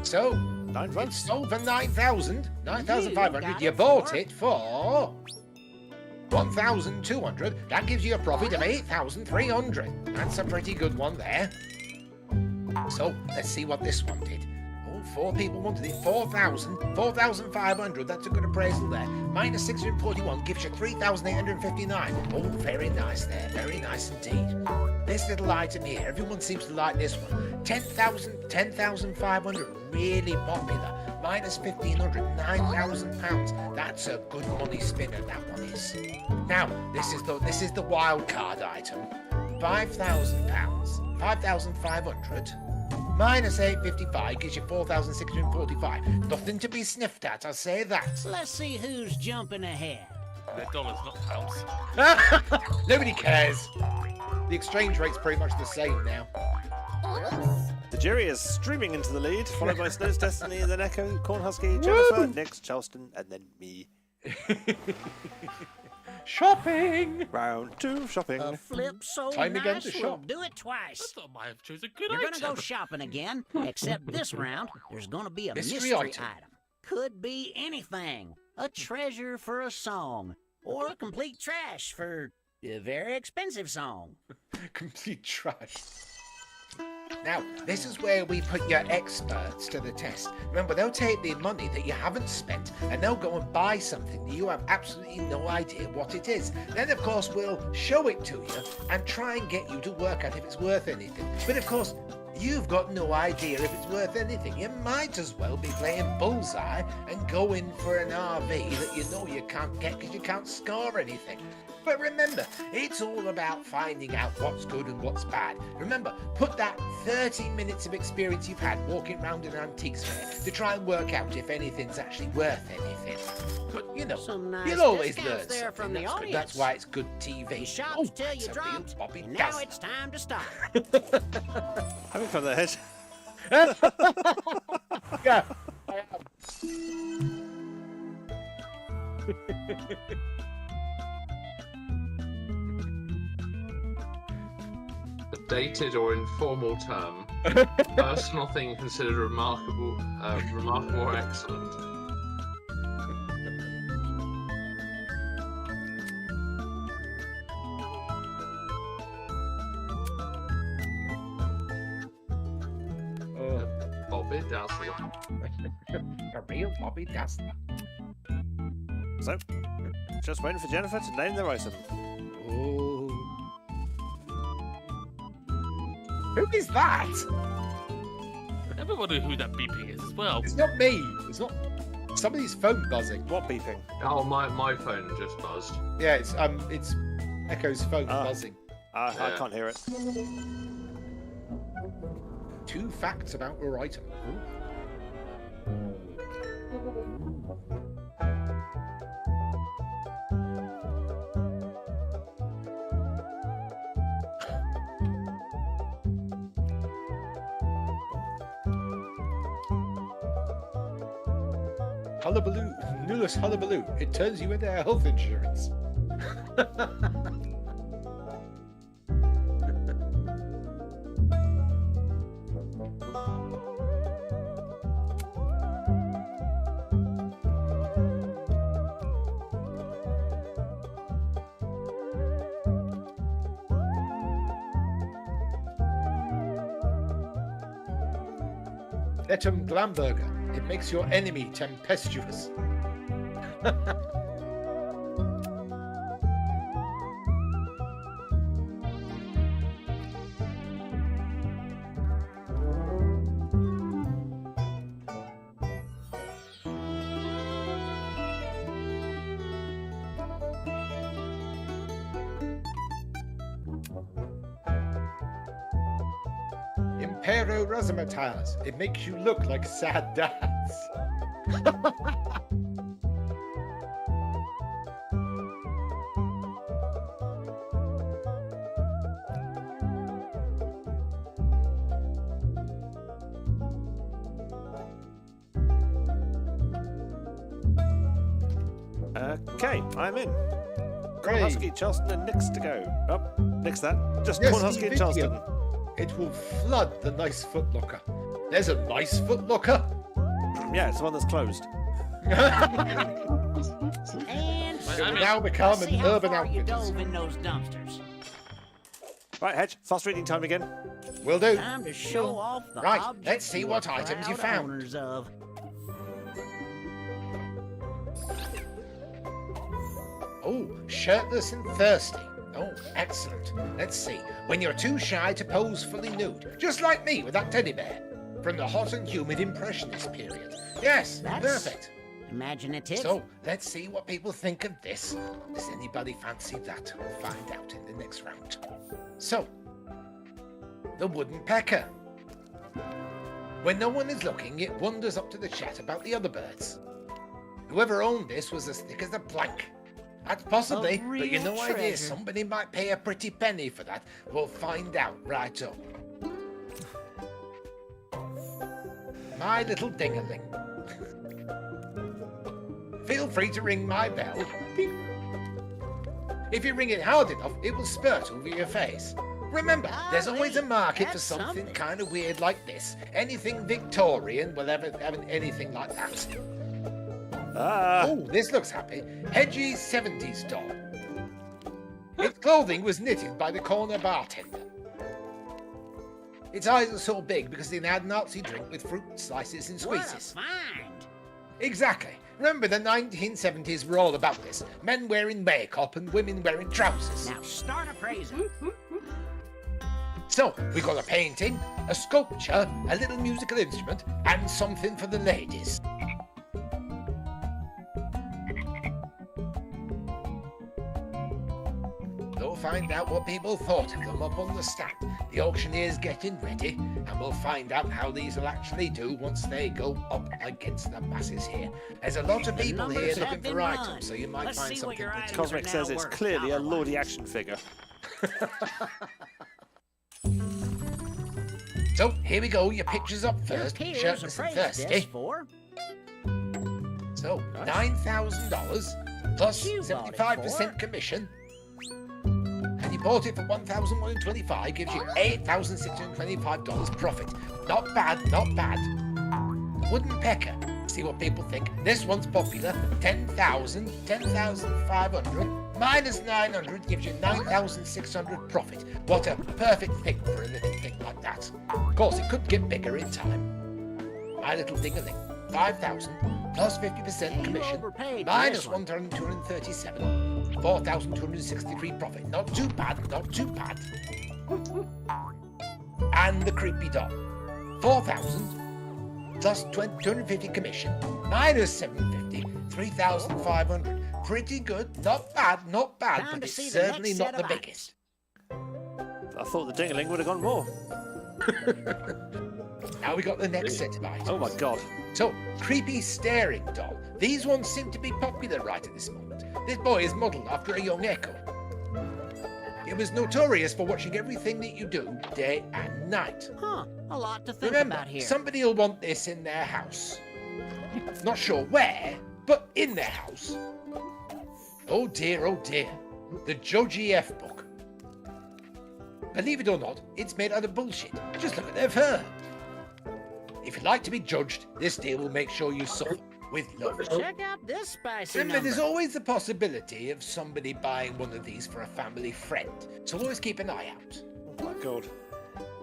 So 9 it's votes. sold for 9,000, 9,500. got You it bought for- it for 1,200. That gives you a profit of 8,300. That's a pretty good one there. So let's see what this one did. Oh, 4 people wanted it. 4,000, 4,500. That's a good appraisal there. Minus 641 gives you 3,859. Oh, very nice there. Very nice indeed. This little item here, everyone seems to like this one. 10,000, 10,500. Really popular. Minus 1,500, 9,000 pounds. That's a good money spinner, that one is. Now, this is the wild card item. 5,000 pounds. 5,500. Minus 855 gives you 4,645. Nothing to be sniffed at, I'll say that. Let's see who's jumping ahead. They're dollars, not pounds. Nobody cares. The exchange rate's pretty much the same now. The jury is streaming into the lead, followed by Snow's Destiny, then Echo, Cornhusky, Jennifer, Nix, Charleston, and then me. Shopping! Round 2, shopping. A flip so Time again nice, to we'll shop. do it twice. I thought I chose a good You're item. gonna go shopping again, except this round there's gonna be a Mystery mystery item. item. Could be anything. A treasure for a song, or complete trash for a very expensive song. Complete trash. Now, this is where we put your experts to the test. Remember, they'll take the money that you haven't spent and they'll go and buy something that you have absolutely no idea what it is. Then, of course, we'll show it to you and try and get you to work out if it's worth anything. But, of course, you've got no idea if it's worth anything. You might as well be playing bullseye and go in for an RV that you know you can't get because you can't score anything. But remember, it's all about finding out what's good and what's bad. Remember, put that 30 minutes of experience you've had walking around an antiques fair to try and work out if anything's actually worth anything. But, you know, Some nice you'll always discounts learn there something. from the That's good. audience. That's why it's good TV. The shops Oh, till you that's a real dropped, Bobby and now Dazzler. it's time to stop. Having fun there. Yeah, I am. A dated or informal term. Personal thing considered remarkable or excellent. Bobby Dazzler. A real Bobby Dazzler. So, just waiting for Jennifer to name their item. Oh. Who is that? Never wonder who that beeping is as well. It's not me. It's not. Somebody's phone buzzing. What beeping? Oh, my phone just buzzed. Yeah, it's Echo's phone Ah. buzzing. I Yeah. can't hear it. 2 facts about your item. Hullabaloo, Nullus hullabaloo. It turns you into health insurance. Etum Glamburger. It makes your enemy tempestuous. Impero Razzmatazz. It makes you look like sad dads. Okay, I'm in. Great. Husky, Charleston, and Nick's to go. Oh, Nick's that. Just Yes, one Husky and video. Charleston. It will flood the nice footlocker. There's a nice footlocker. Yeah, it's the one that's closed. And Well, It will I mean, now become let's see an how urban far you outfitters. dove in those dumpsters. Right, Hedge, fast reading time again. Will do. Time to show off the Right, objects let's see you what are items you proud found. owners of. Oh, shirtless and thirsty. Oh, excellent. Let's see. When you're too shy to pose fully nude, just like me with that teddy bear. From the hot and humid impressionist period. Yes, That's perfect. imaginative. So, let's see what people think of this. Does anybody fancy that? We'll find out in the next round. So, the wooden pecker. When no one is looking, it wanders up to the chat about the other birds. Whoever owned this was as thick as a plank. That's possibly, A but you real no idea. treasure. Somebody might pay a pretty penny for that. We'll find out right up. My little ding-a-ling. Feel free to ring my bell. Beep. If you ring it hard enough, it will spurt over your face. Remember, there's always a market for That's something something. kind of weird like this. Anything Victorian will ever have anything like that. Ah, Oh, this looks happy. Hedgie's 70s doll. Its clothing was knitted by the corner bartender. Its eyes are so big because they had Nazi drink with fruit slices and What a squeezes. find! Exactly. Remember, the 1970s were all about this. Men wearing makeup and women wearing trousers. Now start appraising. So, we got a painting, a sculpture, a little musical instrument, and something for the ladies. We'll find out what people thought of them up on the stand. The auctioneer's getting ready, and we'll find out how these will actually do once they go up against the masses here. There's a lot of The people here numbers have looking been for run. items, so you might Let's find see what something your pretty items cool. Cosmic now says it's worth clearly a dollar-wise. Lordy action figure. So, here we go. Your picture's up Your first. peers Shirtless and appraised this thirsty. for So, Nice. $9,000 plus You bought it 75% for? commission. And you bought it for $1,125, gives you $8,625 profit. Not bad, not bad. Wooden pecker. See what people think. This one's popular. 10,000, 10,500 minus 900 gives you 9,600 profit. What a perfect thing for a little thing like that. Of course, it could get bigger in time. My little ding-a-ling. 5,000 plus 50% You commission overpaid for minus this one. 1,237. 4,263 profit. Not too bad, not too bad. And the creepy doll. 4,000 plus 250 commission minus 750, 3,500. Pretty good, not bad, not bad, Time but to it's see the certainly next not set the of biggest. I thought the ding-a-ling would have gone more. Now we got the next set of items. Oh my god. So, creepy staring doll. These ones seem to be popular right at this moment. This boy is modelled after a young echo. He was notorious for watching everything that you do, day and night. Huh, a lot to think Remember, about here. somebody will want this in their house. Not sure where, but in their house. Oh dear, the Judge EF book. Believe it or not, it's made out of bullshit. Just look at their fur. If you'd like to be judged, this deal will make sure you suffer with love. Check out this spicy Remember, number. there's always the possibility of somebody buying one of these for a family friend, so always keep an eye out. Oh my god.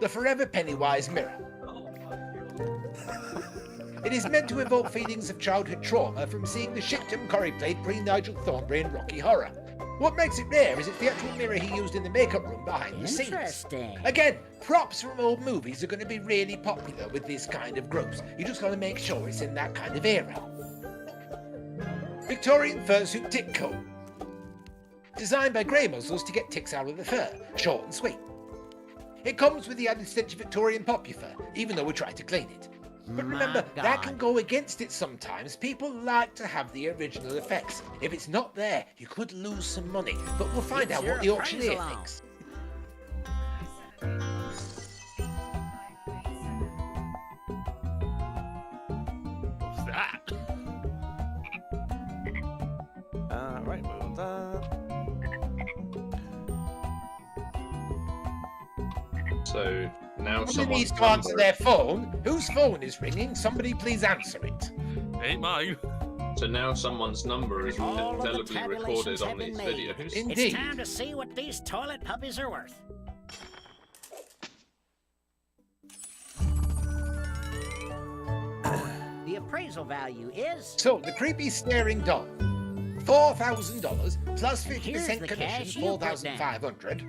The Forever Pennywise Mirror. It is meant to evoke feelings of childhood trauma from seeing the shit Tim Curry played pre-Nigel Thornberry in Rocky Horror. What makes it rare is it's the actual mirror he used in the makeup room behind the scenes. Interesting. Again, props from old movies are going to be really popular with this kind of groups. You just got to make sure it's in that kind of era. Victorian fursuit tick coat. Designed by grey muzzles to get ticks out of the fur. Short and sweet. It comes with the added stench of Victorian poppy fur, even though we try to clean it. But remember, that can go against it sometimes. People like to have the original effects. If it's not there, you could lose some money. But we'll find out what the auctioneer thinks. What's that? Right, move that. So now Somebody needs to answer their phone. Whose phone is ringing? Somebody please answer it. Ain't mine. So now someone's number is All of the indelibly recorded tabulations on have been these made. videos. Indeed. It's time to see what these toilet puppies are worth. The appraisal value is... So, the creepy staring dog. $4,000 plus Here's 50% the commission, cash you put down. 4,500.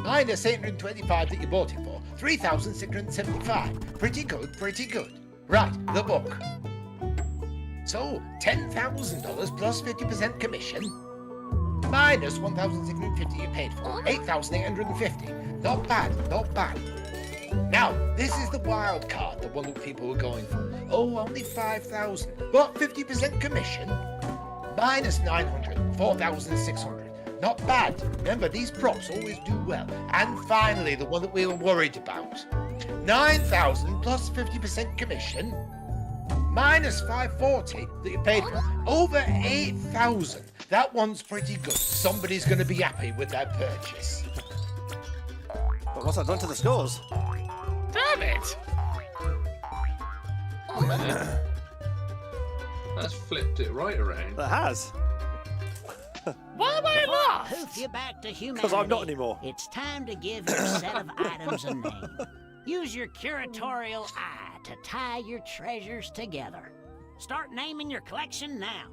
Minus 825 that you bought it for, 3,675. Pretty good, pretty good. Right, the book. So, $10,000 plus 50% commission, minus 1,650 you paid for, 8,850. Not bad, not bad. Now, this is the wild card, the one that people were going for. Oh, only 5,000, but 50% commission, minus 900, 4,600. Not bad. Remember, these props always do well. And finally, the one that we were worried about. 9,000 plus 50% commission, minus 540 that you paid for. Over 8,000. That one's pretty good. Somebody's going to be happy with that purchase. But what's that done to the scores? Damn it! That's flipped it right around. That has. Why am I lost? Poof you back to humanity. Because I'm not anymore. It's time to give your set of items a name. Use your curatorial eye to tie your treasures together. Start naming your collection now.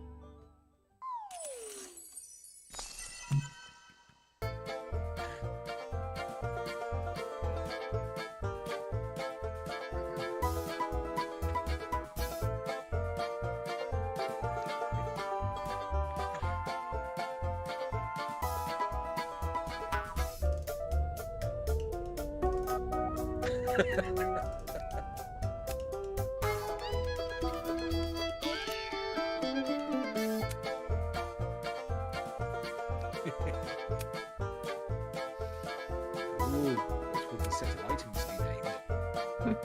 Ooh, that's what the set of items be named.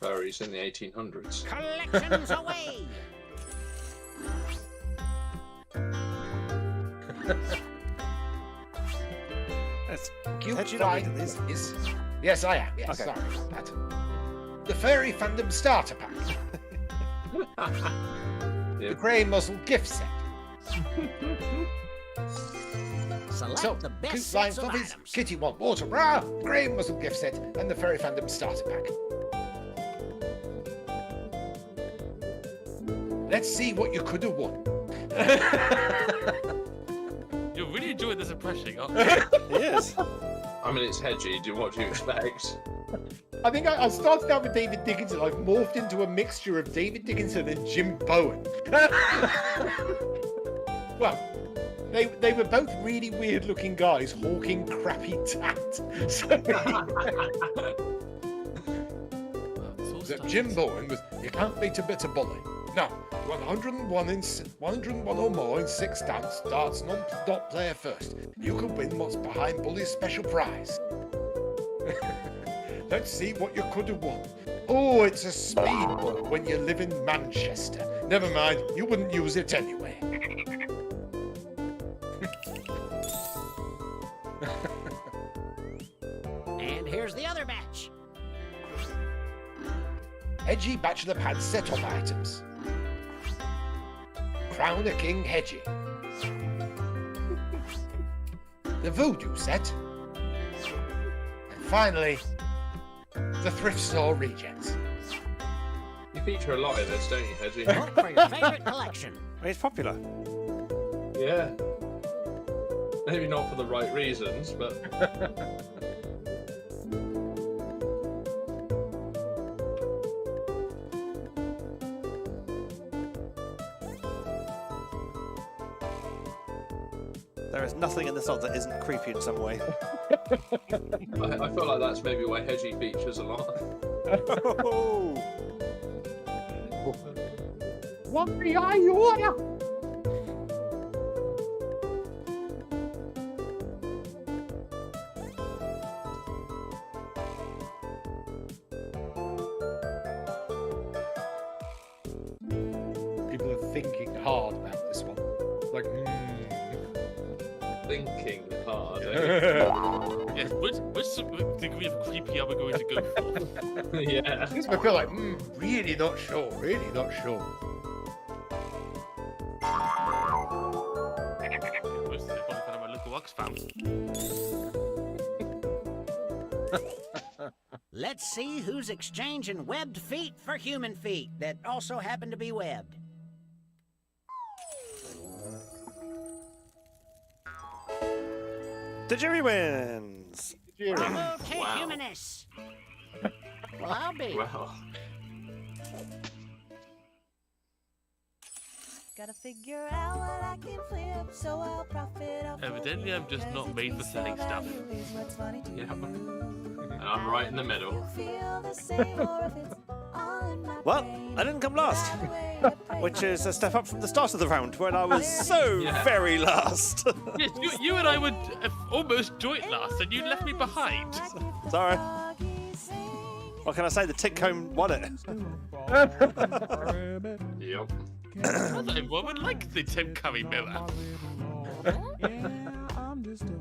Furries in the 1800s. Collections away! It's Cute Had you not fine read these? is- Yes, I am. Yes, Okay. sorry about that. The Furry Fandom Starter Pack. The Yep. Grey Muzzle Gift Set. Select So, the best Coot Flying sets of Fluffies, items. Kitty Want Water Bra, Grey Muzzle Gift Set, and the Furry Fandom Starter Pack. Let's see what you could have won. You're really enjoying this impression, aren't you? He is. I mean, it's hedgy. What do you expect? I think I started out with David Dickinson. I've morphed into a mixture of David Dickinson and Jim Bowen. Well, they were both really weird looking guys hawking crappy tat. So, Jim Bowen was, you can't beat a bit of bully. No, 101 or more in 6 stands starts not player first. You can win what's behind Bully's special prize. Let's see what you could have won. Oh, it's a speedboat when you live in Manchester. Never mind, you wouldn't use it anyway. And here's the other batch. Hedgie Bachelor Pad set of items. Crown a King Hedgie. The Voodoo set. And finally, the Thrift Store Regents. You feature a lot in this, don't you, Hedgie? Vote for your favorite collection. I mean, it's popular. Yeah. Maybe not for the right reasons, but There is nothing in this song that isn't creepy in some way. I feel like that's maybe why Hedgie features a lot. What are you? People are thinking hard about this one. Like, Thinking hard. Yes, which degree of creepy are we going to go for? Yeah. this I feel like, really not sure. Really not sure. Most of the one of my local Oxfam. Let's see who's exchanging webbed feet for human feet that also happen to be webbed. The jury wins. Bravo to Wow. humanists. Well, I'll be. Well, Gotta figure out what I can flip, so I'll profit off. Evidently, I'm just not made for selling stuff. yeah. And I'm right in the middle. Well, I didn't come last, which is a step up from the start of the round when I was so Yeah. very last. Yes, you and I would have almost joined last, and you left me behind. Sorry. What can I say? The tick comb won it. Yep. I thought everyone would like the Tim Curry mirror.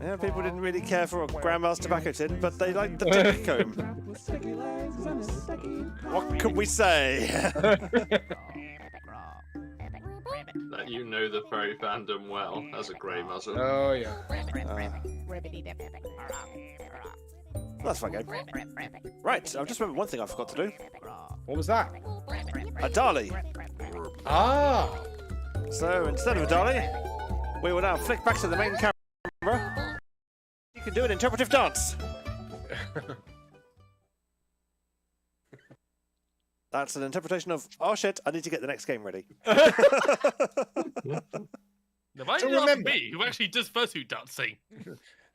Yeah, people didn't really care for a Grandma's tobacco tin, but they liked the tick comb. What can we say? That you know the furry fandom well as a grey muzzle. Oh, yeah. That's fine, game. Right, I've just remembered one thing I forgot to do. What was that? A dolly. Ah! So instead of a dolly, we will now flick back to the main camera. You can do an interpretive dance. That's an interpretation of, oh shit, I need to get the next game ready. Now, why So did you ask remember- me, who actually does fursuit dancing?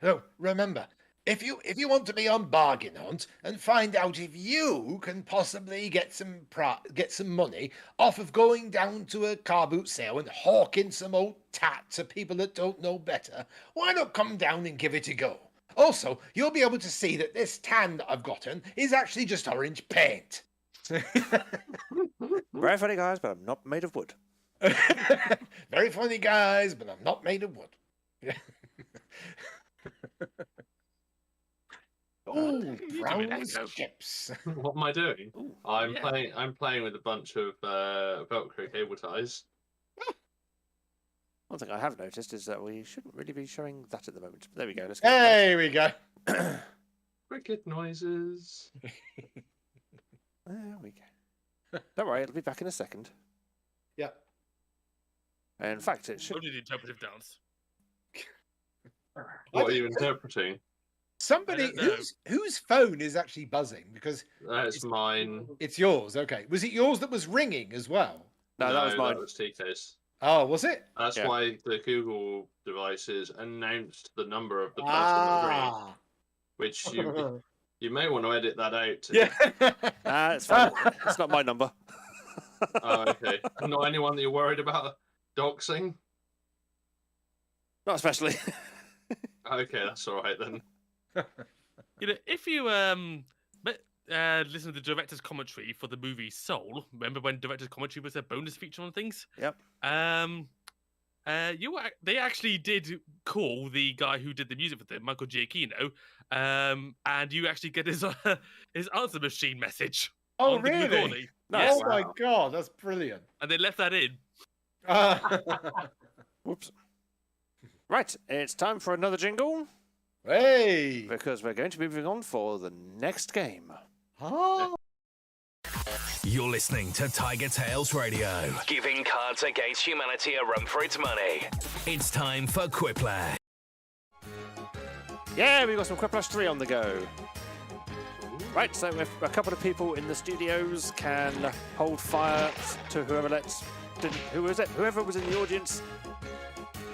So remember, if you want to be on bargain hunt and find out if you can possibly get some money off of going down to a car boot sale and hawking some old tat to people that don't know better, why not come down and give it a go? Also, you'll be able to see that this tan that I've gotten is actually just orange paint. Very funny, guys, but I'm not made of wood. Very funny, guys, but I'm not made of wood. Oh, doing, brown Echo? chips. What am I doing? I'm yeah. playing with a bunch of Velcro cable ties. One thing I have noticed is that we shouldn't really be showing that at the moment. There we go. Let's go. There we go. Cricket noises. There we go. Don't worry, it'll be back in a second. Yeah. In fact, it should. Only the interpretive dance. What are you interpreting? Somebody I don't know. whose phone is actually buzzing because That's mine. it's yours. Okay, was it yours that was ringing as well? No, that was mine. That was TK's. Oh, was it? That's Yeah. why the Google devices announced the number of the person that was ringing, which you may want to edit that out. Yeah. It's fine. It's not my number. Oh, okay. Not anyone that you're worried about doxing? Not especially. Okay, that's all right then. You know, if you listen to the director's commentary for the movie Soul, remember when director's commentary was a bonus feature on things? Yep. They actually did call the guy who did the music for them, Michael Giacchino, and you actually get his answer machine message. Oh, on the really? recording. Oh Yes. my god, that's brilliant. And they left that in. Whoops. Right, it's time for another jingle Hey. because we're going to be moving on for the next game. Oh. You're listening to TigerTails Radio, giving Cards Against Humanity a run for its money. It's time for Quiplash. Yeah, we've got some Quiplash 3 on the go. Right, so if a couple of people in the studios can hold fire to whoever was in the audience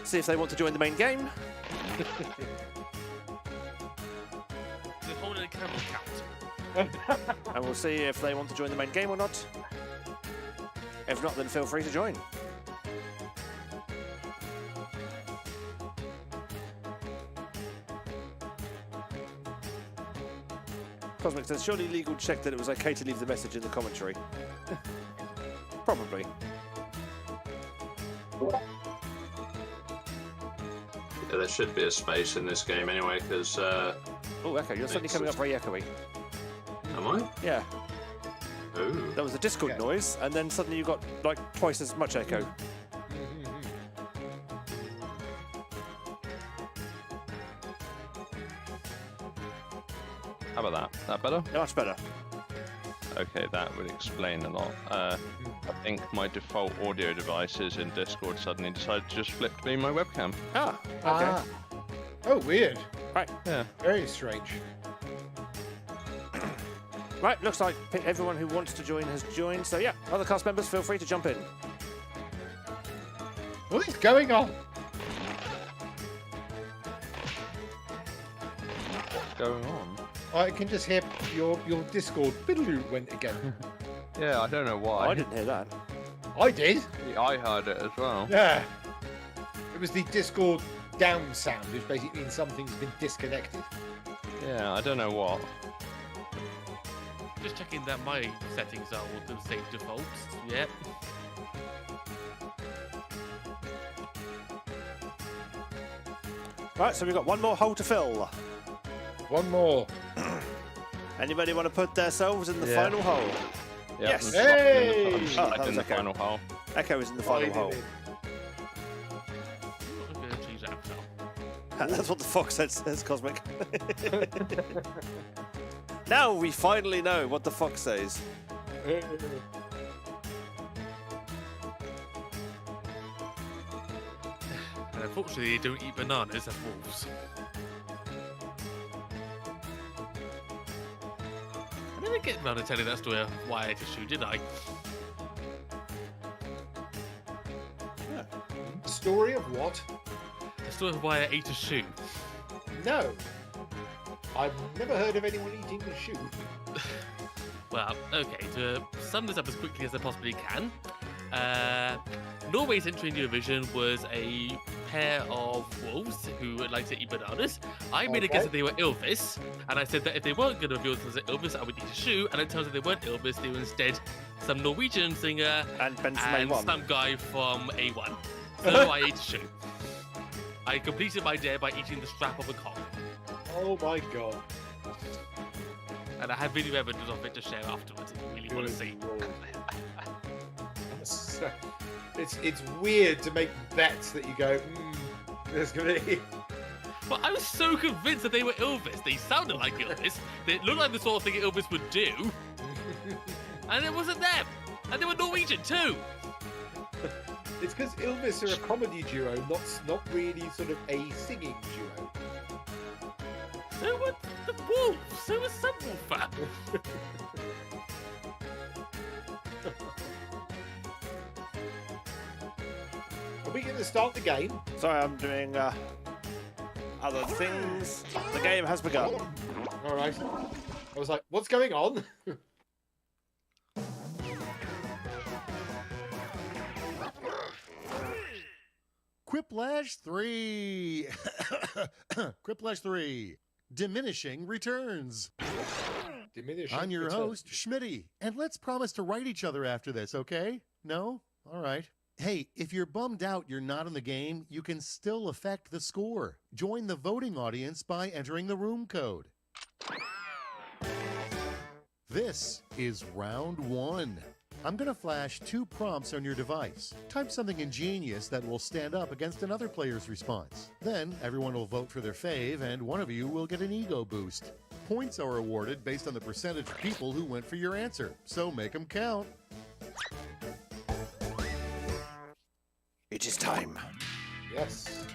See if they want to join the main game. They're holding a camel count. And we'll see if they want to join the main game or not. If not, then feel free to join. Cosmic says, surely legal checked that it was okay to leave the message in the commentary. Probably. Yeah, there should be a space in this game anyway, because... Oh, Echo, you're suddenly coming up very echoey. Am I? Yeah. Ooh. There was a Discord noise, and then suddenly you got like twice as much echo. How about that? That better? Much better. Okay, that would explain a lot. I think my default audio devices in Discord suddenly decided to just flip to be my webcam. Ah, okay. Ah. Oh, weird. Right. Yeah. Very strange. Right, looks like everyone who wants to join has joined. So yeah, other cast members, feel free to jump in. What is going on? What's going on? I can just hear your Discord fiddle went again. Yeah, I don't know why. Oh, I didn't hear that. I did. I heard it as well. Yeah. It was the Discord down sound, which basically means something's been disconnected. Yeah, I don't know what. Just checking that my settings are all the same defaults. Yep. Right, so we've got one more hole to fill. One more. Anybody want to put themselves in the Yeah. final hole? Yeah, Yes. I'm stuck Hey! I'm stuck Oh, that in was the okay. final hole. Echo is in the final hole. I'm going to change that now. That's what the fox says, Cosmic. Now we finally know what the fox says. And unfortunately, they don't eat bananas as wolves. I didn't get around to telling that story of why I had to shoot, did I? Story of what? The story of why I ate a shoe. No. I've never heard of anyone eating a shoe. Well, okay, to sum this up as quickly as I possibly can, Norway's entry in Eurovision was a pair of wolves who would like to eat bananas. I made a guess that they were Elvis, and I said that if they weren't going to reveal themselves as Elvis, I would eat a shoe, and it turns out they weren't Elvis, they were instead some Norwegian singer And Ben from and A1. some guy from A1. So I ate a shoe. I completed my day by eating the strap of a cock. Oh my god. And I have video evidence of it to share afterwards if you really want to see. So, it's weird to make bets that you go, there's gonna be. But I was so convinced that they were Elvis. They sounded like Elvis. They looked like the sort of thing Elvis would do. And it wasn't them. And they were Norwegian too. It's because Elvis are a comedy duo, not really sort of a singing duo. So were the wolves. So was Subwoofer. Are we going to start the game? Sorry, I'm doing other things. The game has begun. All right. I was like, what's going on? Quiplash 3. Quiplash 3. Diminishing returns. Diminishing I'm your returns. host, Schmitty, and let's promise to write each other after this, okay? No? All right. Hey, if you're bummed out you're not in the game, you can still affect the score. Join the voting audience by entering the room code. This is round 1. I'm going to flash 2 prompts on your device. Type something ingenious that will stand up against another player's response. Then everyone will vote for their fave, and one of you will get an ego boost. Points are awarded based on the percentage of people who went for your answer, so make them count. It is time. Yes.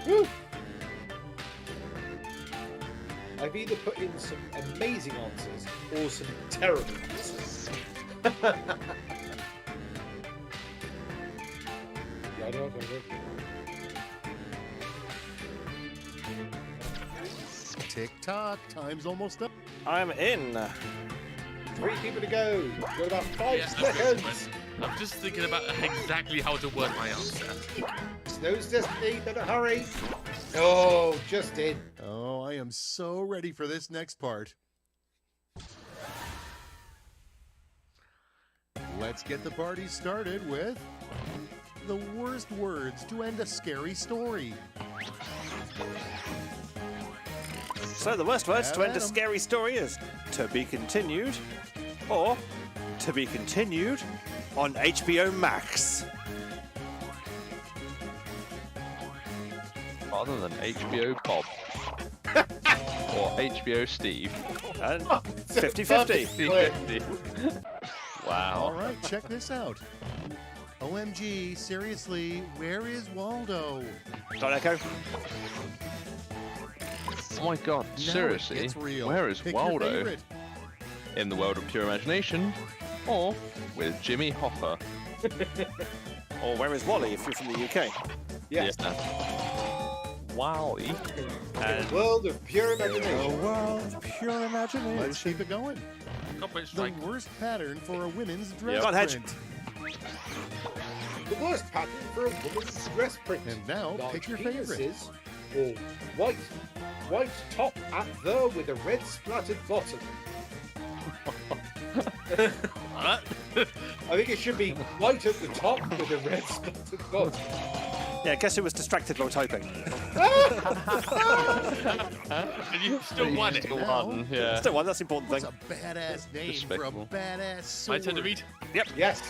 Woo! I've either put in some amazing answers or some terrible answers. Yeah, I know. Tick-tock, time's almost up. I'm in. 3 people to go. You've got about 5 Yeah, okay, seconds. I'm just thinking about exactly how to word my answer. Snow's Destiny, better hurry. Oh, just in. Oh, I am so ready for this next part. Let's get the party started with the worst words to end a scary story. So the worst words to end a Adam. scary story is to be continued or to be continued on HBO Max. Rather than HBO Bob. Or HBO Steve. And 50-50. 50-50. All Wow. right, check this out. OMG, seriously, where is Waldo? Don't echo. Oh my god, Now it seriously? gets real. Where is Pick your Waldo? favorite. In the world of pure imagination? Or with Jimmy Hoffa? Or where is Wally if you're from the UK? Yes. Yeah. Wowie. And World of pure the imagination. world of pure Let's imagination. keep it going. Copyright The strike. worst pattern for a women's dress Go on, Hedge. print. The worst pattern for a woman's dress print. And now, Large pick your favorite. penises or white top at the with a red splattered bottom. What? I think it should be white at the top with a red splattered bottom. Yeah, guess who was distracted while typing? And you still won it. Still won, yeah. Still one, that's the important What's thing. a badass name Despicable. for a badass My sword? turn to read. Yes.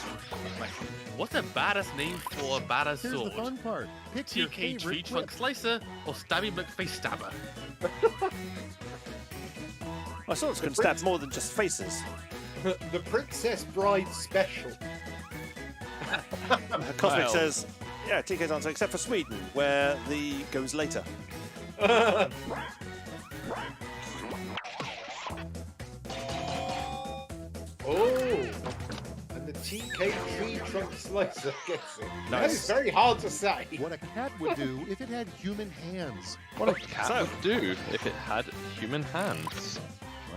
What's a badass name for a badass Here's sword? the fun part. Pick your TK favorite Tree quip. Trunk Slicer or Stabby McFace Stabber? My swords can stab more than just faces. The Princess Bride Special. Cosmic Well. says, yeah, TK's answer, except for Sweden, where the goes later. Oh, and the TK Tree Trunk Slicer gets it. That Nice. is very hard to say. What a cat would do if it had human hands. What a cat So- would do if it had human hands.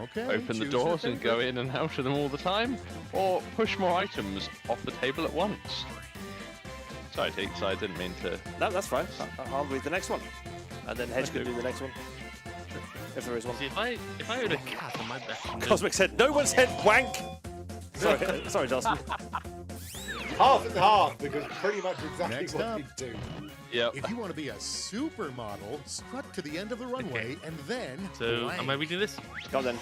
Okay. Open the choose your doors and go favorite. in and out of them all the time, or push more items off the table at once. Sorry, Teeks, I didn't mean to. No, that's fine. I'll read the next one. And then Hedge can do the next one. If there is one. See, if I own a cat, I might actually know. Cosmic said, no one said wank! Sorry, sorry, Dawson. Half and half, because pretty much exactly Next what up. we do. Yep. If you want to be a supermodel, strut to the end of the runway and then So, blank. am I reading this? Go on then.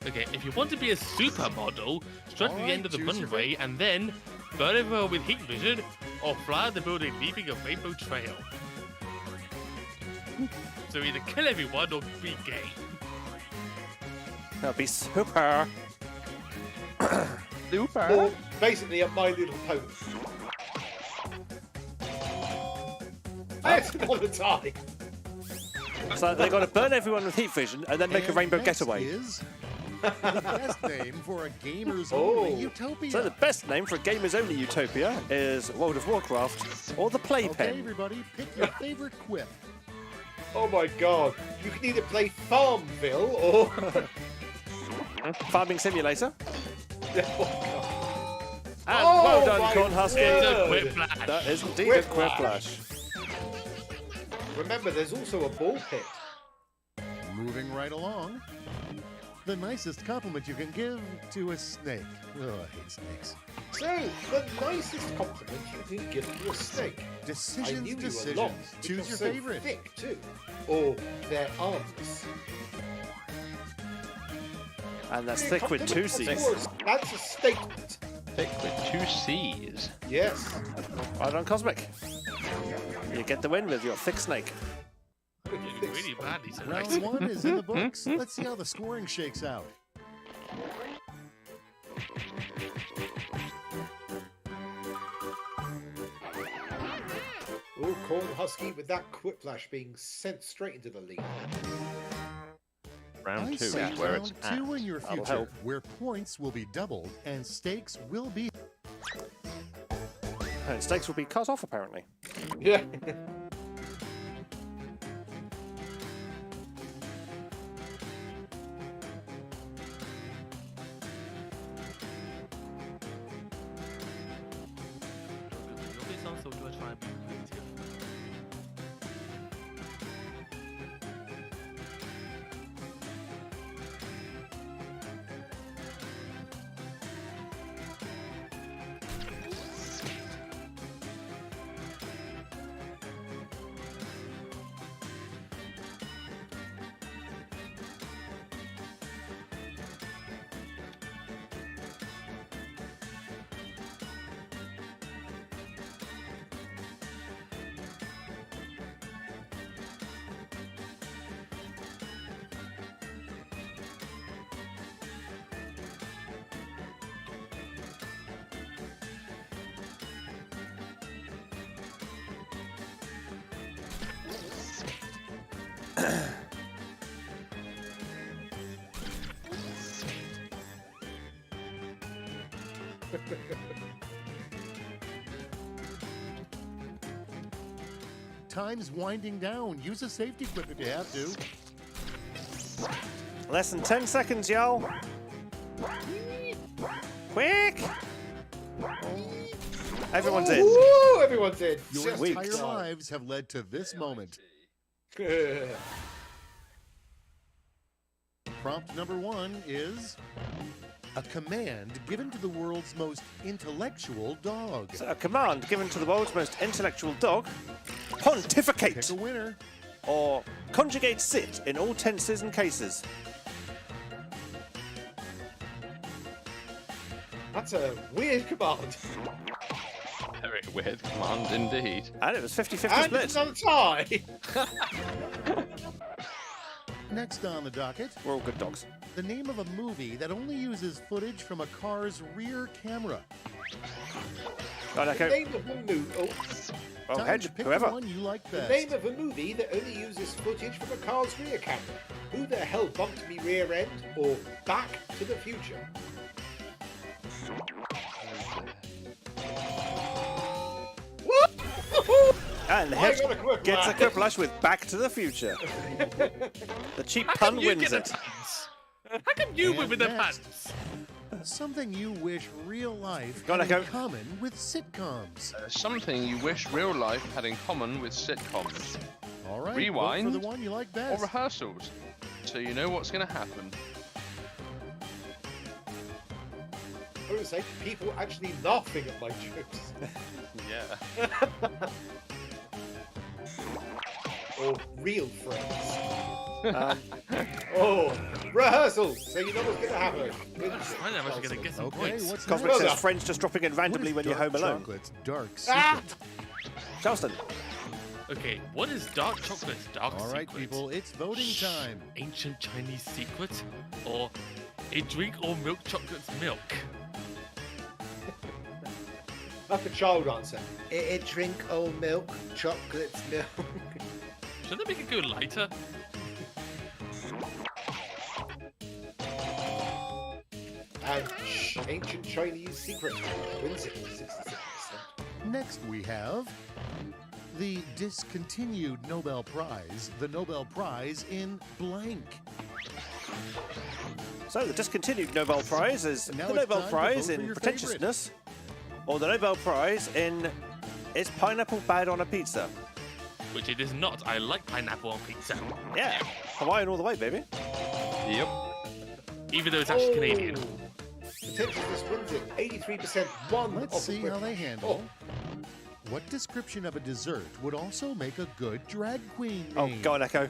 Okay, if you want to be a supermodel, strut to the end of the Alright, choose your runway and then burn everyone with heat vision or fly the building leaving a rainbow trail. So either kill everyone or be gay. That'll be super. Or basically a My Little Pony. That's another tie. So they got to burn everyone with heat vision and then make a And rainbow next getaway. is the best name for a gamers Oh. only utopia. So the best name for a gamers-only utopia is World of Warcraft or the Okay, Playpen. everybody, pick your favorite quip. Oh my god. You can either play Farmville or. Farming Simulator. Oh, And Oh, well done, my Corn Husky. It's a Good. whiplash. That is indeed a Whiplash. quiplash. Remember, there's also a ball pit. Moving right along. The nicest compliment you can give to a snake. Oh, I hate snakes. So, the nicest compliment you can give to a snake. I Decisions, knew you were decisions. long. Choose because your so favorite. Thick too, or their arms. And that's thick with two C's. That's a statement. Thick with 2 C's. Yes. Right on, Cosmic. You get the win with your thick snake. Doing really badly Round tonight. 1 is in the books. Let's see how the scoring shakes out. Oh, Corn Husky, with that Quiplash being sent straight into the lead. Round I 2 say is where it's round at. 2 in your That'll future, help. where points will be doubled and stakes will be... And stakes will be cut off, apparently. Yeah. So do I try and be creative? Time's winding down. Use a safety clip if you have to. Less than 10 seconds, y'all. Quick! Everyone's in. Woo! Everyone's in. Your Just weeks. entire lives have led to this moment. Prompt number 1 is a command given to the world's most intellectual dog. So a command given to the world's most intellectual dog: pontificate, Pick a winner. or conjugate sit in all tenses and cases. That's a weird command. Very weird command indeed. And it was 50-50 And split. it's another tie. Next on the docket, We're all good dogs. the name of a movie that only uses footage from a car's rear camera. Right, The okay. name of a movie. Oh, Time hedge, to pick whoever. the one you like The best. name of a movie that only uses footage from a car's rear camera. Who the hell bumped me rear end? Or Back to the Future? And the I hedge got a quick gets a laugh. quiplash with Back to the Future. The cheap How pun come you wins get the it. pants? How come you win And with the next. pants? Something you wish real life Go on, had in Echo. common with sitcoms. Something you wish real life had in common with sitcoms. All right, Rewind. vote for the one you like Or best. rehearsals. So you know what's going to happen. I would say people actually laughing at my jokes. Yeah. Or real friends. Um, Oh, rehearsal. So you know what's going to happen. I know I'm actually going to get some Okay, points. what's Cosmic next? Well says done. friends just dropping in What randomly is when you're dark home alone. chocolate's dark Ah! secret? Charleston. Okay, what is dark chocolate's dark All right, secret? people, it's voting time. Ancient Chinese secret? Or a drink all milk chocolate's milk? That's a child answer. A drink old milk, chocolate's milk. Should they make it go lighter? And ancient Chinese secret wins it. 67%. Next, we have the discontinued Nobel Prize, the Nobel Prize in blank. So the discontinued Nobel Prize is And now the it's Nobel time to Prize vote for in your pretentiousness, or the Nobel Prize in is pineapple bad on a pizza? Which it is not. I like pineapple on pizza. Yeah, Hawaiian all the way, baby. Yep. Even though it's actually Canadian. Pretentiousness wins it. 83% one. Let's of see the how they quick- handle. What description of a dessert would also make a good drag queen Oh, name? go on, Echo.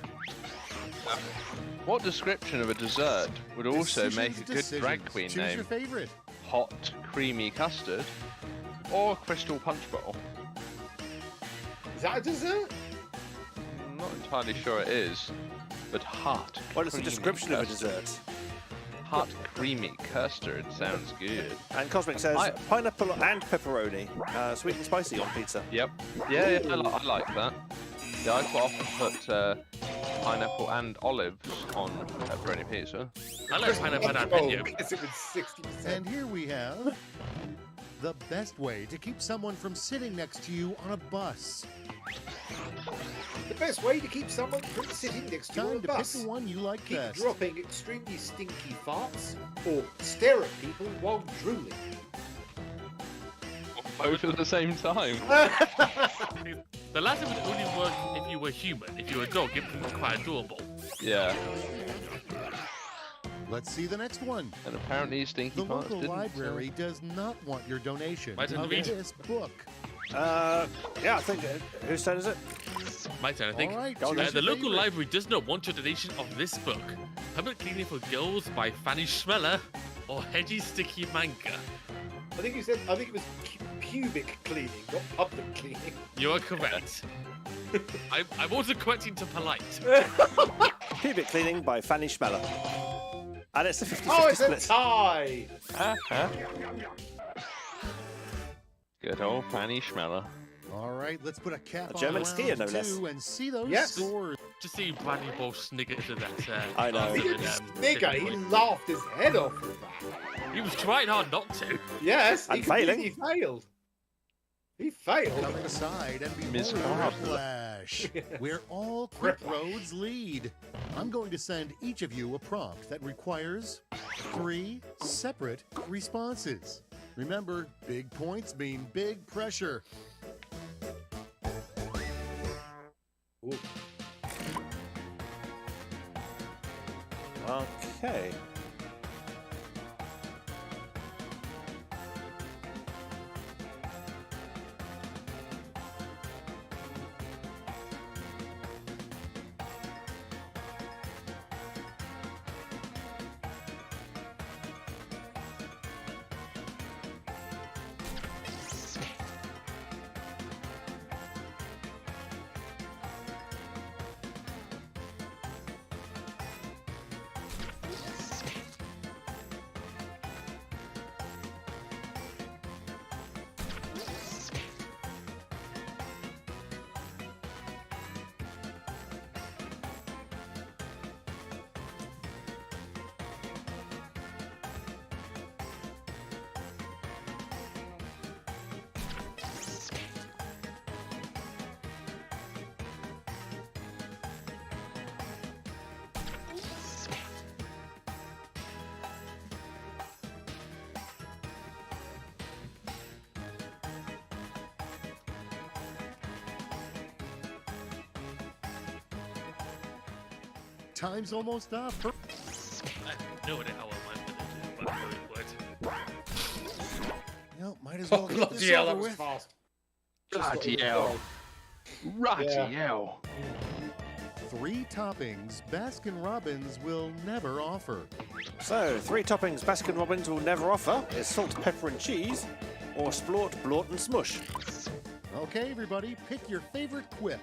What description of a dessert would also Decisions, make a good decisions. drag queen Choose your name? favorite. Hot, creamy custard or crystal punch bowl? Is that a dessert? I'm not entirely sure it is, but hot. What is the creamy description of a custard. dessert? Hot, creamy custard sounds good. And Cosmic says I- pineapple and pepperoni, sweet and spicy on pizza. Yep. Yeah, I like that. Yeah, I quite often put pineapple and olives on pepperoni pizza. I like pineapple and Oh, jalapeno. because it was 60%. And here we have the best way to keep someone from sitting next to you on a bus. The best way to keep someone from sitting next to you on Time a to bus. pick the one you like Keep best. dropping extremely stinky farts, or stare at people while drooling. Both at the same time. The latter would only work if you were human. If you were a dog, it would be quite adorable. Yeah. Let's see the next one. And apparently Stinky The Farts local didn't. library does not want your donation Might of read. this book. Yeah, I think. Whose turn is it? My turn, I think. All right, Go on, choose The your local favorite. library does not want your donation of this book. Public Cleaning for Girls by Fanny Schmeller or Hedgie Sticky Manga. I think it was pubic cleaning, not public cleaning. You are correct. I'm also correcting to polite. Pubic Cleaning by Fanny Schmeller. And it's a 50-50 Oh, it's a split. tie! Good old Fanny Schmeller. All right, let's put a cap A on German round skier, no less. 2 and see those Yes. scores. Just see Bradley Walsh snigger to that. I know. after He the, didn't snigger, he laughed his head off with that. He was trying hard not to. Yes, And he failing. completely failed. He failed. Coming aside and Miss behold Marple. Whiplash, where all quick roads lead. I'm going to send each of you a prompt that requires 3 separate responses. Remember, big points mean big pressure. Ooh. Okay. Time's almost up. I have no idea how well mine's going to do, but I know it would. Well, might as well Oh, get bloody this hell, over that was with. fast. Bloody hell. Ratty hell. 3 toppings Baskin Robbins will never offer. So, 3 toppings Baskin Robbins will never offer is salt, pepper and cheese, or splort, blort and smush. Okay, everybody, pick your favorite quip.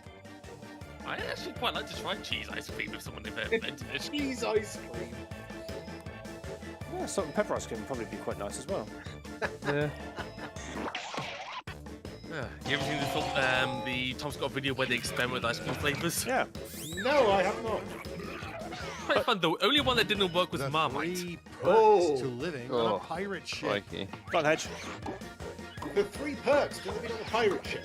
I actually quite like to try cheese ice cream if someone invented it. Cheese ice cream. Yeah, salt and pepper ice cream would probably be quite nice as well. Yeah. You ever seen the Tom Scott video where they experiment with ice cream flavors? Yeah. No, I have not. Quite fun though. Only one that didn't work was The Marmite. 3 perks Oh. to living on a pirate ship. Crikey. Go on, Hedge. The 3 perks to living on a pirate ship.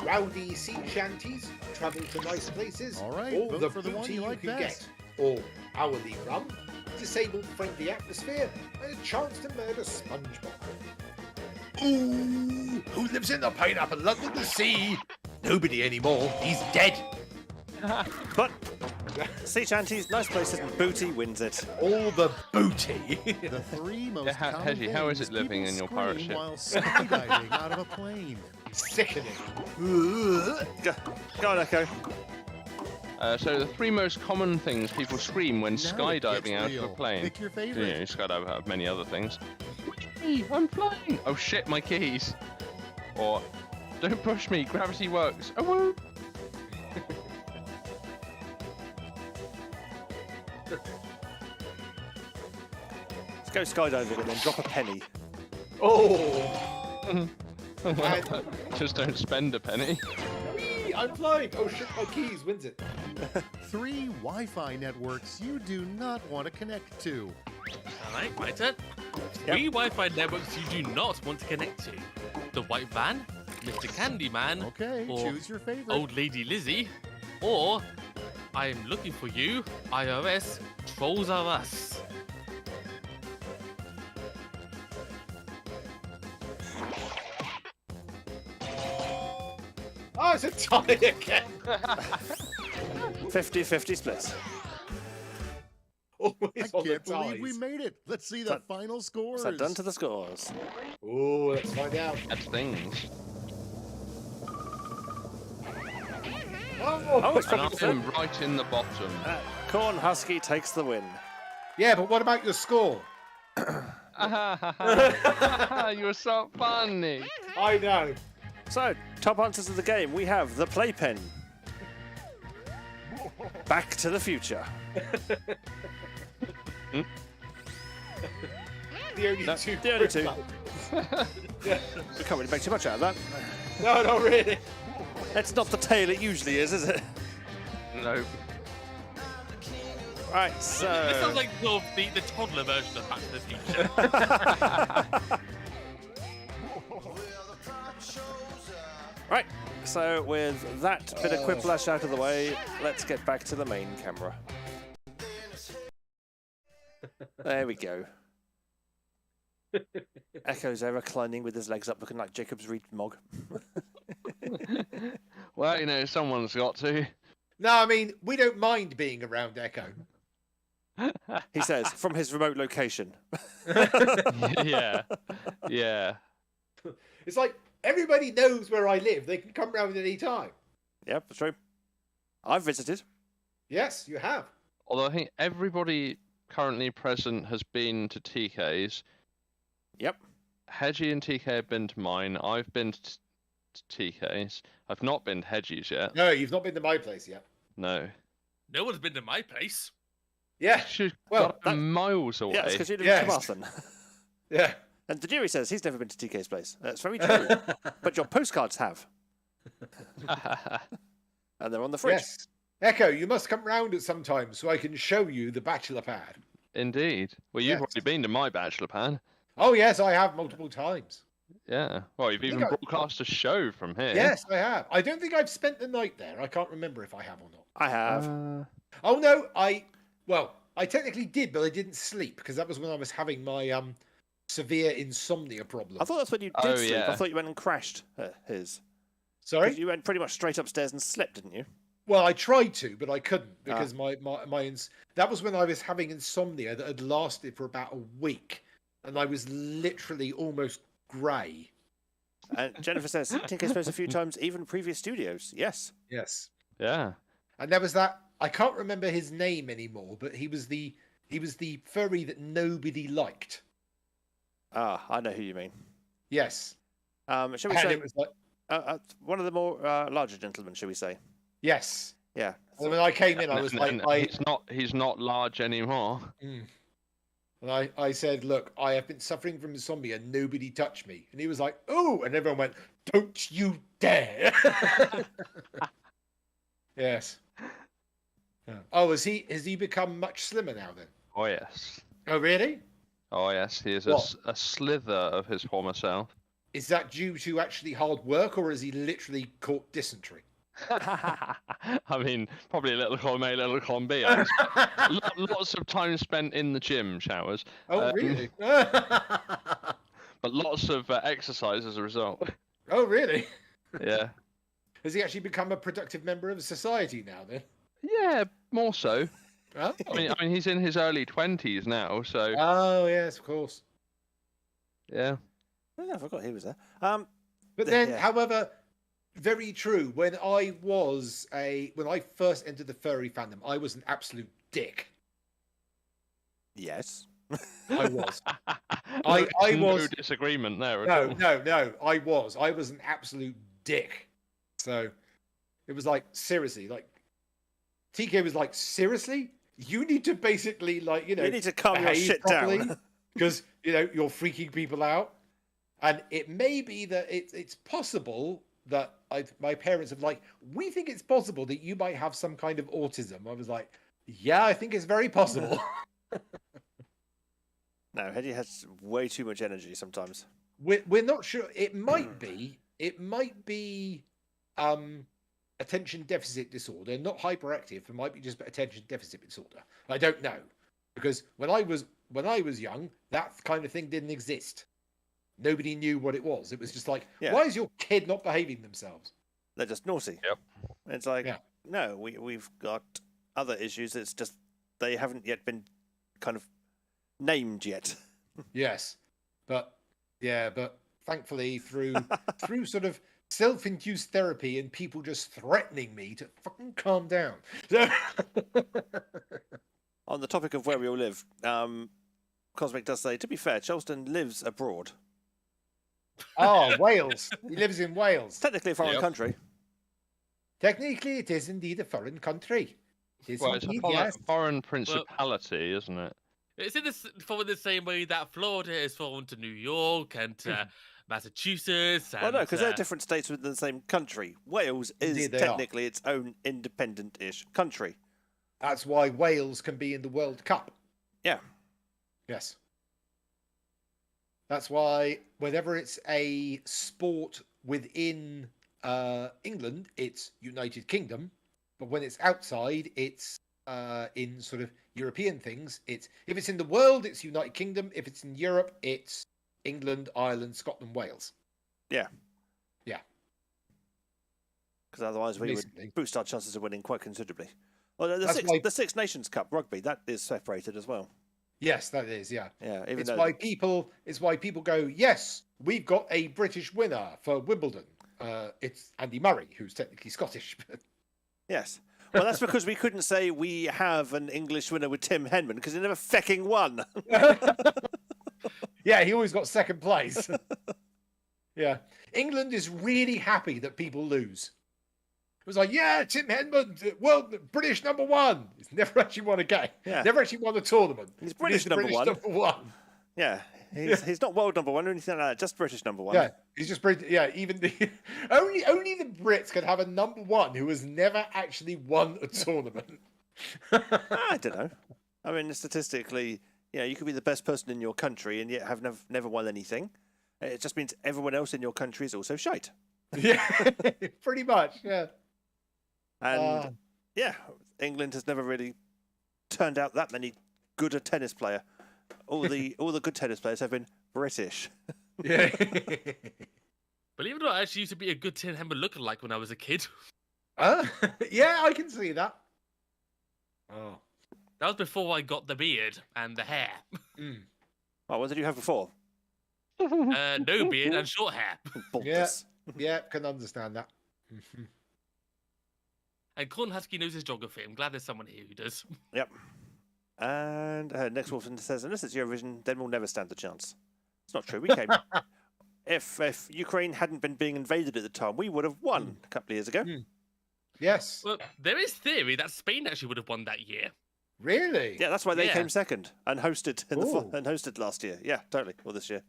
Rowdy sea shanties, travel to nice places, All right, all vote the for the one booty you you like can best. get, or hourly rum, disabled friendly atmosphere, and a chance to murder SpongeBob. Ooh, who lives in the pineapple under the sea? Nobody anymore. He's dead. But sea shanties, nice places, and booty wins it. All the booty. The 3 most Yeah, common Hedgie, how is things it living people in your pirate scream ship? while skydiving out of a plane. Sickening. Go on, Echo. So the 3 most common things people scream when Now it skydiving gets out of real. a plane. Pick your You favorite. know, skydive out of many other things. Hey, I'm flying! Oh shit, my keys! Or, don't push me, gravity works. Oh, whoa! Let's go skydiving and then drop a penny. Oh. Just don't spend a penny. Whee! I'm flying. Oh shit, my keys wins it. 3 Wi-Fi networks you do not want to connect to. All right, my turn. 3 Wi-Fi networks you do not want to connect to. The White Van, Mr. Candyman, Okay, or choose your favorite. Old Lady Lizzie, or I am looking for you, iOS, Trolls Are Us. Oh, it's a tie again. 50-50 split. Always I on the can't believe ties. we made it. Let's see the final scores. So done to the scores. Oh, let's find out. That's things. Oh, it's And probably I'm right in the bottom. Corn Husky takes the win. yeah, but what about your score? You're so funny. I know. So, top answers of the game. We have The Playpen. Back to the Future. The only No, two. the only two. Yeah. We can't really make too much out of that. No, not really. It's not the tale it usually is it? No. Right, This so... sounds like sort of the toddler version of Back to the Future. Right, so with that bit of quiplash out of the way, let's get back to the main camera. There we go. Echo's there reclining with his legs up looking like Jacob's Reed Mog. Well, you know, someone's got to. No, I mean, we don't mind being around Echo. He says, from his remote location. Yeah. Yeah. It's like everybody knows where I live. They can come round any time. Yep, that's true. I've visited. Yes, you have. Although I think everybody currently present has been to TK's. Yep. Hedgie and TK have been to mine. I've been to TK's. I've not been to Hedgie's yet. No, you've not been to my place yet. No. No one's been to my place. Yeah. She's Well, got miles away. Yeah, it's because you live Yes. in Carmarthen. Yeah. And the jury says he's never been to TK's place. That's very true. But your postcards have. And they're on the fridge. Yes. Echo, you must come round at some time so I can show you the bachelor pad. Indeed. Well, you've Yes. already been to my bachelor pad. Oh, yes, I have multiple times. Yeah. Well, you've even think I- broadcast a show from here. Yes, I have. I don't think I've spent the night there. I can't remember if I have or not. I have. Oh, no, I technically did, but I didn't sleep because that was when I was having my severe insomnia problem. I thought that's when you did Oh, sleep. I yeah. thought you went and crashed his. 'Cause Sorry? you went pretty much straight upstairs and slept, didn't you? Well, I tried to, but I couldn't because that was when I was having insomnia that had lasted for about a week, and I was literally almost grey. And Jennifer says, TK's place a few times, even previous studios. Yes. Yes, Yeah. and there was that. I can't remember his name anymore, but he was the furry that nobody liked. Ah, I know who you mean. Yes, Shall we and say it was like one of the more larger gentlemen? Shall we say? yes. Yeah. And when I came in, I was And like, he's not large anymore. And I said, look, I have been suffering from insomnia. Nobody touched me. And he was like, oh, and everyone went, don't you dare. Yes. Yeah. Oh, has he become much slimmer now then? Oh yes. Oh, really? Oh yes. He is What? a slither of his former self. Is that due to actually hard work, or has he literally caught dysentery? I mean, probably a little column A, little column B. Lots of time spent in the gym showers. Oh, really? But lots of exercise as a result. Oh, really? Yeah. Has he actually become a productive member of society now then? Yeah, more so. Oh, I mean, he's in his early 20s now, so oh yes, of course. yeah. Oh, yeah, I forgot he was there. But then, Yeah. however, very true. When I first entered the furry fandom, I was an absolute dick. Yes. I was. I no was. disagreement there. At all. No. I was an absolute dick. So it was like, seriously, like TK was like, seriously, you need to basically You need to calm your shit down. because you're freaking people out. And it may be that it's possible that my parents have like, we think it's possible that you might have some kind of autism. I was like, yeah, I think it's very possible. No, Hedy has way too much energy sometimes. We're not sure. It might be attention deficit disorder, not hyperactive. It might be just attention deficit disorder. I don't know, because when I was young, that kind of thing didn't exist. Nobody knew what it was. It was just like, why is your kid not behaving themselves? They're just naughty. Yep. It's like, no, we've got other issues. It's just they haven't yet been kind of named yet. Yes, but thankfully through sort of self-induced therapy and people just threatening me to fucking calm down. On the topic of where we all live, Cosmic does say, to be fair, Charleston lives abroad. Oh, Wales. He lives in Wales. Technically a foreign country. Technically, it is indeed a foreign country. It's a foreign principality, isn't it? It's in following the same way that Florida is foreign to New York and Massachusetts. And, well, no, because they're different states within the same country. Wales is technically its own independent-ish country. That's why Wales can be in the World Cup. Yeah. Yes. That's why whenever it's a sport within England, it's United Kingdom. But when it's outside, it's in sort of European things. If it's in the world, it's United Kingdom. If it's in Europe, it's England, Ireland, Scotland, Wales. Yeah. Yeah. Because otherwise we would boost our chances of winning quite considerably. Well, the Six Nations Cup rugby, that is separated as well. Yes, that is, yeah. Yeah, it's why people go, yes, we've got a British winner for Wimbledon. It's Andy Murray, who's technically Scottish. Yes. Well, that's because we couldn't say we have an English winner with Tim Henman, because he never fecking won. Yeah, he always got second place. Yeah. England is really happy that people lose. It was like, yeah, Tim Henman, British number one. He's never actually won a game. Yeah. Never actually won a tournament. He's British number one. Yeah. He's not world number one or anything like that, just British number one. Yeah, he's just British. Yeah, even only the Brits can have a number one who has never actually won a tournament. I don't know. I mean, statistically, you could be the best person in your country and yet have never won anything. It just means everyone else in your country is also shite. Yeah, pretty much. Yeah. And England has never really turned out that many good a tennis player. All the good tennis players have been British. Yeah. Believe it or not, I actually used to be a good Tim Henman lookalike when I was a kid. Yeah, I can see that. Oh. That was before I got the beard and the hair. Mm. Oh, what did you have before? No beard and short hair. Yeah, can understand that. And Corn Husky knows his geography. I'm glad there's someone here who does. Yep. And next Wolfen says, unless it's Eurovision, then we'll never stand a chance. It's not true. We came. If Ukraine hadn't been being invaded at the time, we would have won a couple of years ago. Yes. Well, there is theory that Spain actually would have won that year. Really? Yeah, that's why they came second and hosted hosted last year. Yeah, totally. Or this year.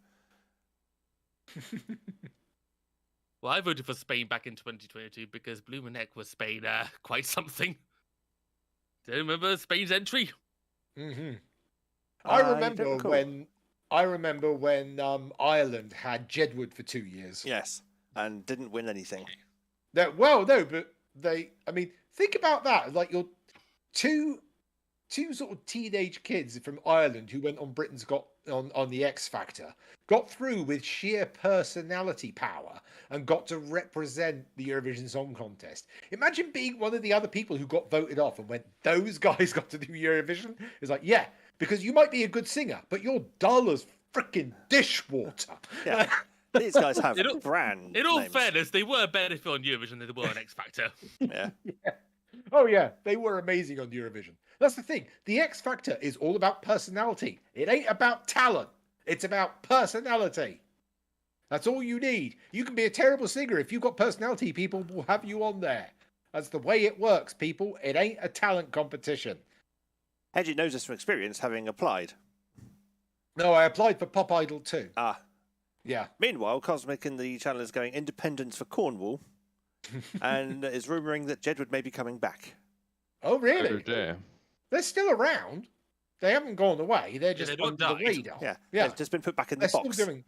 Well, I voted for Spain back in 2022 because Blumenau was Spain quite something. Do you remember Spain's entry? Mm-hmm. I remember when Ireland had Jedward for 2 years. Yes, and didn't win anything. No, but think about that. Like your two sort of teenage kids from Ireland who went on Britain's Got on the X Factor, got through with sheer personality power and got to represent the Eurovision Song Contest. Imagine being one of the other people who got voted off and went, those guys got to do Eurovision. It's like, yeah, because you might be a good singer, but you're dull as freaking dishwater. Yeah. These guys have brand In all names. fairness, they were better on Eurovision than they were on X Factor. Yeah. Oh, yeah. They were amazing on Eurovision. That's the thing. The X Factor is all about personality. It ain't about talent. It's about personality. That's all you need. You can be a terrible singer. If you've got personality, people will have you on there. That's the way it works, people. It ain't a talent competition. Hedgie knows this from experience, having applied. No, I applied for Pop Idol too. Ah. Yeah. Meanwhile, Cosmic in the channel is going independence for Cornwall, and is rumouring that Jedward may be coming back. Oh, really? Oh dear. They're still around. They haven't gone away. They're just they've not under the died. radar. Yeah, Yeah. they've just been put back in They're the box. still doing.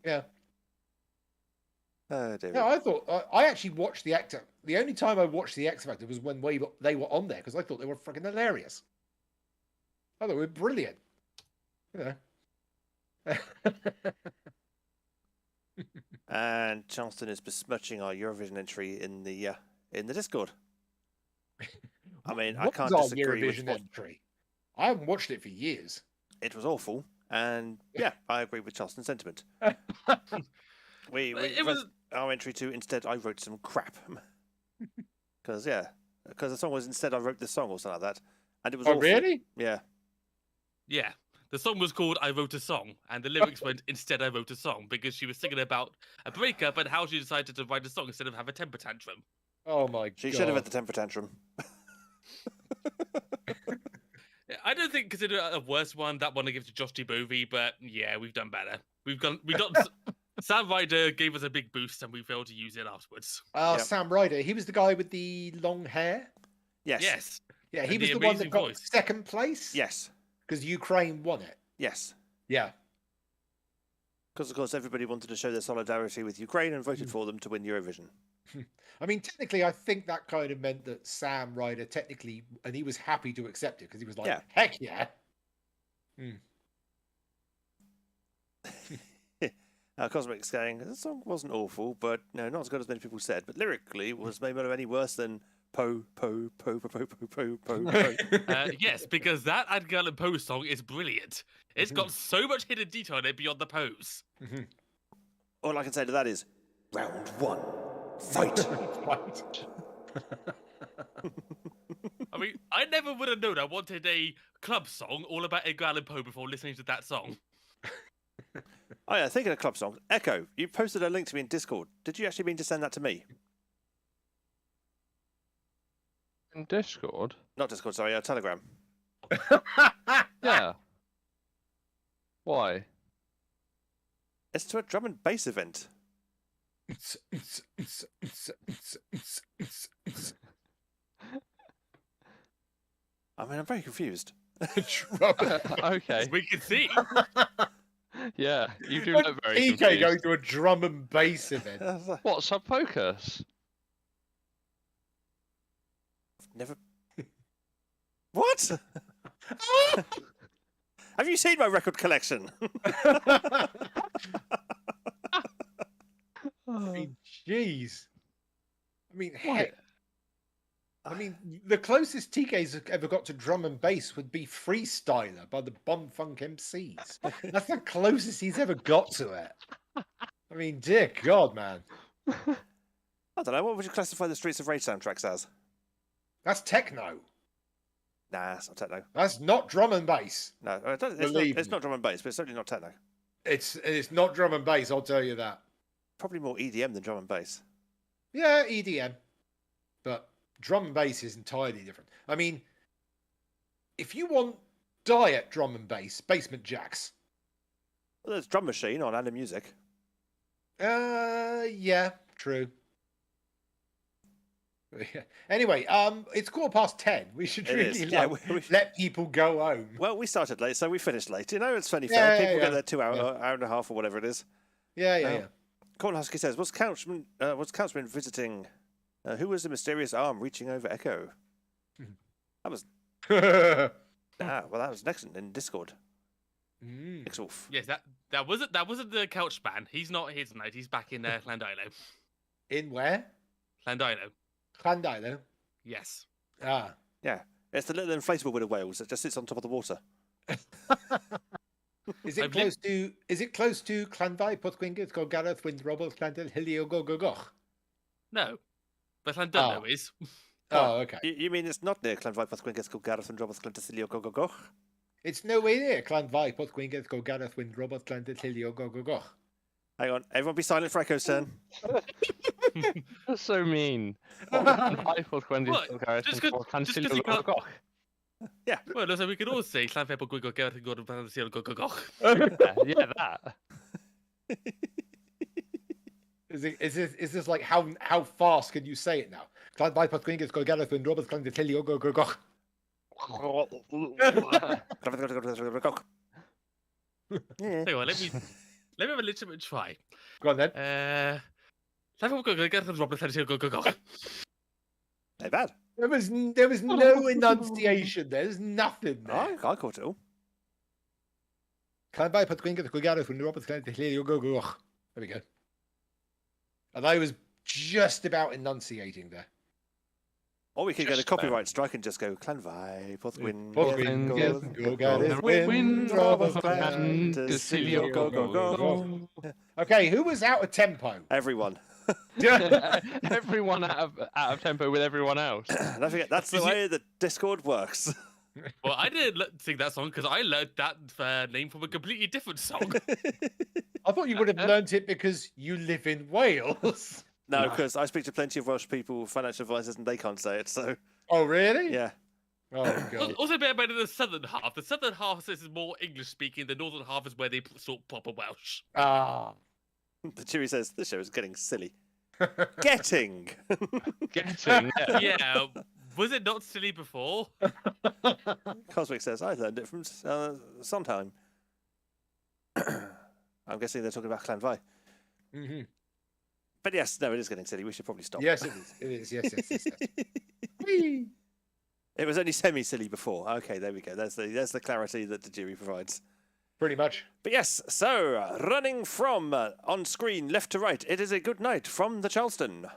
Yeah. Oh dear. No, I thought I actually watched the X. The only time I watched the X Factor was when they were on there because I thought they were fucking hilarious. I thought they were brilliant. You know. And Charleston is besmirching our Eurovision entry in the Discord. I mean, I What can't was our disagree with Eurovision what entry? I haven't watched it for years. it was awful, and yeah, I agree with Charleston's sentiment. We It was- our entry to instead I wrote some crap because the song was instead I wrote this song or something like that, and it was Oh, awful. really? Yeah, Yeah. The song was called I Wrote a Song, and the lyrics went Instead I Wrote a Song, because she was singing about a breakup and how she decided to write a song instead of have a temper tantrum. Oh my god! she should have had the temper tantrum. I don't think consider it a worse one. That one I give to Josh D. Bovey, but yeah, we've done better. We got Sam Ryder gave us a big boost, and we failed to use it afterwards. Yep. Sam Ryder. He was the guy with the long hair. Yes, Yes. Yeah, he And was the the one that amazing got voice. second place. yes, because Ukraine won it. yes. Yeah. Because of course everybody wanted to show their solidarity with Ukraine and voted for them to win Eurovision. I mean, technically, I think that kind of meant that Sam Ryder technically, and he was happy to accept it because he was like, Yeah. heck yeah. Cosmic's going, the song wasn't awful, but no, not as good as many people said. But lyrically, it was maybe not any worse than po po po po po po po po po. Yes, because that Edgar Allan Poe song is brilliant. It's got so much hidden detail in it beyond the pose. All I can say to that is, round one, fight. I mean, I never would have known I wanted a club song all about Edgar Allan Poe before listening to that song. Oh yeah, thinking of club songs, Echo, you posted a link to me in Discord. Did you actually mean to send that to me? In Discord? Not Discord, sorry, Telegram. Yeah. Why? It's to a drum and bass event. I mean, I'm very confused. Okay. We can see. Yeah, you do look very EK confused. going to a drum and bass event. What, Sub Focus? Never. What? Have you seen my record collection? I mean, jeez. I mean, heck. I mean, the closest TK's ever got to drum and bass would be Freestyler by the Bumfunk MCs. That's the closest he's ever got to it. I mean, dear God, man. I don't know. What would you classify the Streets of Rage soundtracks as? That's techno. Nah, it's not techno. That's not drum and bass. No, Believe it's me. not drum and bass, but it's certainly not techno. It's not drum and bass, I'll tell you that. Probably more EDM than drum and bass. Yeah, EDM. But drum and bass is entirely different. I mean, if you want diet drum and bass, Basement Jacks. Well, there's Drum Machine on Anna Music. Yeah, true. Anyway, it's 10:15. We should It really is. Yeah, let people go home. Well, we started late, so we finished late. You know, it's funny. Yeah, People yeah, get their 2 hour, yeah. hour and a half or whatever it is. Yeah. Cornhusky says, was Couchman visiting? Who was the mysterious arm reaching over Echo? That was well, that was Nixon in Discord. Nixwolf. Yes, that wasn't the couch man. He's not here tonight. He's back in Llandilo. In where? Llandilo. Llandilo. Yes. Ah. Yeah, it's the little inflatable bit of Wales that just sits on top of the water. Is it I've close to Llanfair, Porthgwyngyll, Gorgareth, Windrobble, Llandil, Hilly, or Gogogoch? No. But Llandilo is. Oh, okay. You mean it's not near Llanfair, Porthgwyngyll, Gorgareth, and Roberts, Llantysilio, Gogogoch? It's nowhere near Llanfair, Porthgwyngyll, Gorgareth, Windrobble, Llandil, Hilly, or Gogogoch. Hang on, everyone be silent for Echo's turn. That's so mean. What? Just 'cause you can't- Yeah. Well, so we could all say Llanfair, Gwiggle, Gerth, Gordon, Llantysilio, Gogogoch. Yeah, that. Is this like how fast can you say it now? Clan by Pathwingers go gather and Robert's clan to tell you go. Hang on, let me have a legitimate try. Go on then. Not bad. There was no enunciation there. There's nothing there. I caught it all. Clan by Pathwingers go gather and Robert's clan to tell you go. There we go. And I was just about enunciating there. Or we could get a Just copyright strike and just go Clanvai, Porthwyn, Wind, Robert's clan to Cilio, go. Okay, who was out of tempo? Everyone. Everyone out of tempo with everyone else. Don't forget, that's the way that Discord works. Well, I didn't sing that song because I learned that name from a completely different song. I thought you would have learnt it because you live in Wales. No, because I speak to plenty of Welsh people, financial advisors, and they can't say it, so... Oh, really? Yeah. Oh, God. Also, bear in mind in the southern half. The southern half is more English speaking. The northern half is where they talk proper Welsh. Ah. The jury says, this show is getting silly. Getting! Getting. Yeah, was it not silly before? Cosmic says, I learned it from Sondheim. I'm guessing they're talking about Clanvai. Mm-hmm. But yes, no, it is getting silly. We should probably stop. Yes, it is. It is. Yes. It was only semi-silly before. Okay, there we go. There's the clarity that the jury provides. Pretty much. But yes, so running from on screen left to right, it is a good night from the Charleston.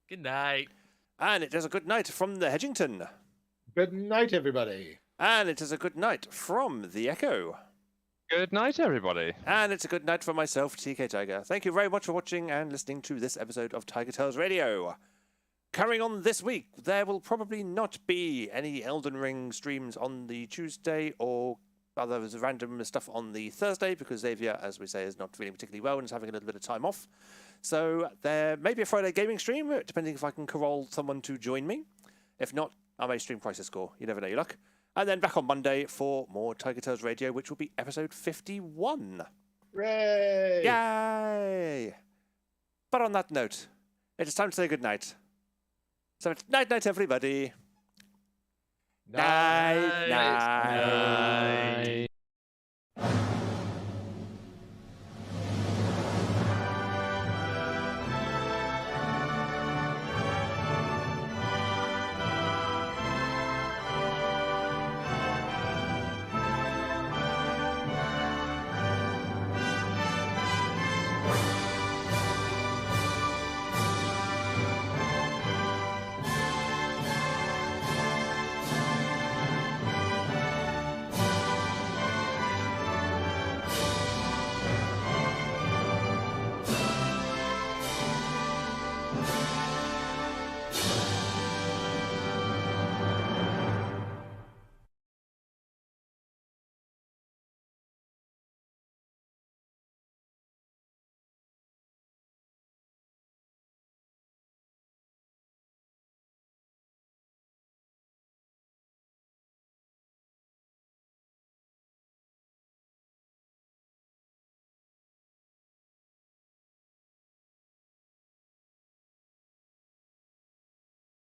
Good night. And it is a good night from the Hedgington. Good night, everybody. And it is a good night from the Echo. Good night, everybody. And it's a good night from myself, TK Tiger. Thank you very much for watching and listening to this episode of TigerTails Radio. Carrying on this week, there will probably not be any Elden Ring streams on the Tuesday or other random stuff on the Thursday because Xavier, as we say, is not feeling particularly well and is having a little bit of time off. So there may be a Friday gaming stream, depending if I can corral someone to join me. If not, I may stream Crisis Score. You never know your luck. And then back on Monday for more TigerTails Radio, which will be episode 51. Hooray! Yay! But on that note, it is time to say goodnight. So it's night-night, everybody. Night.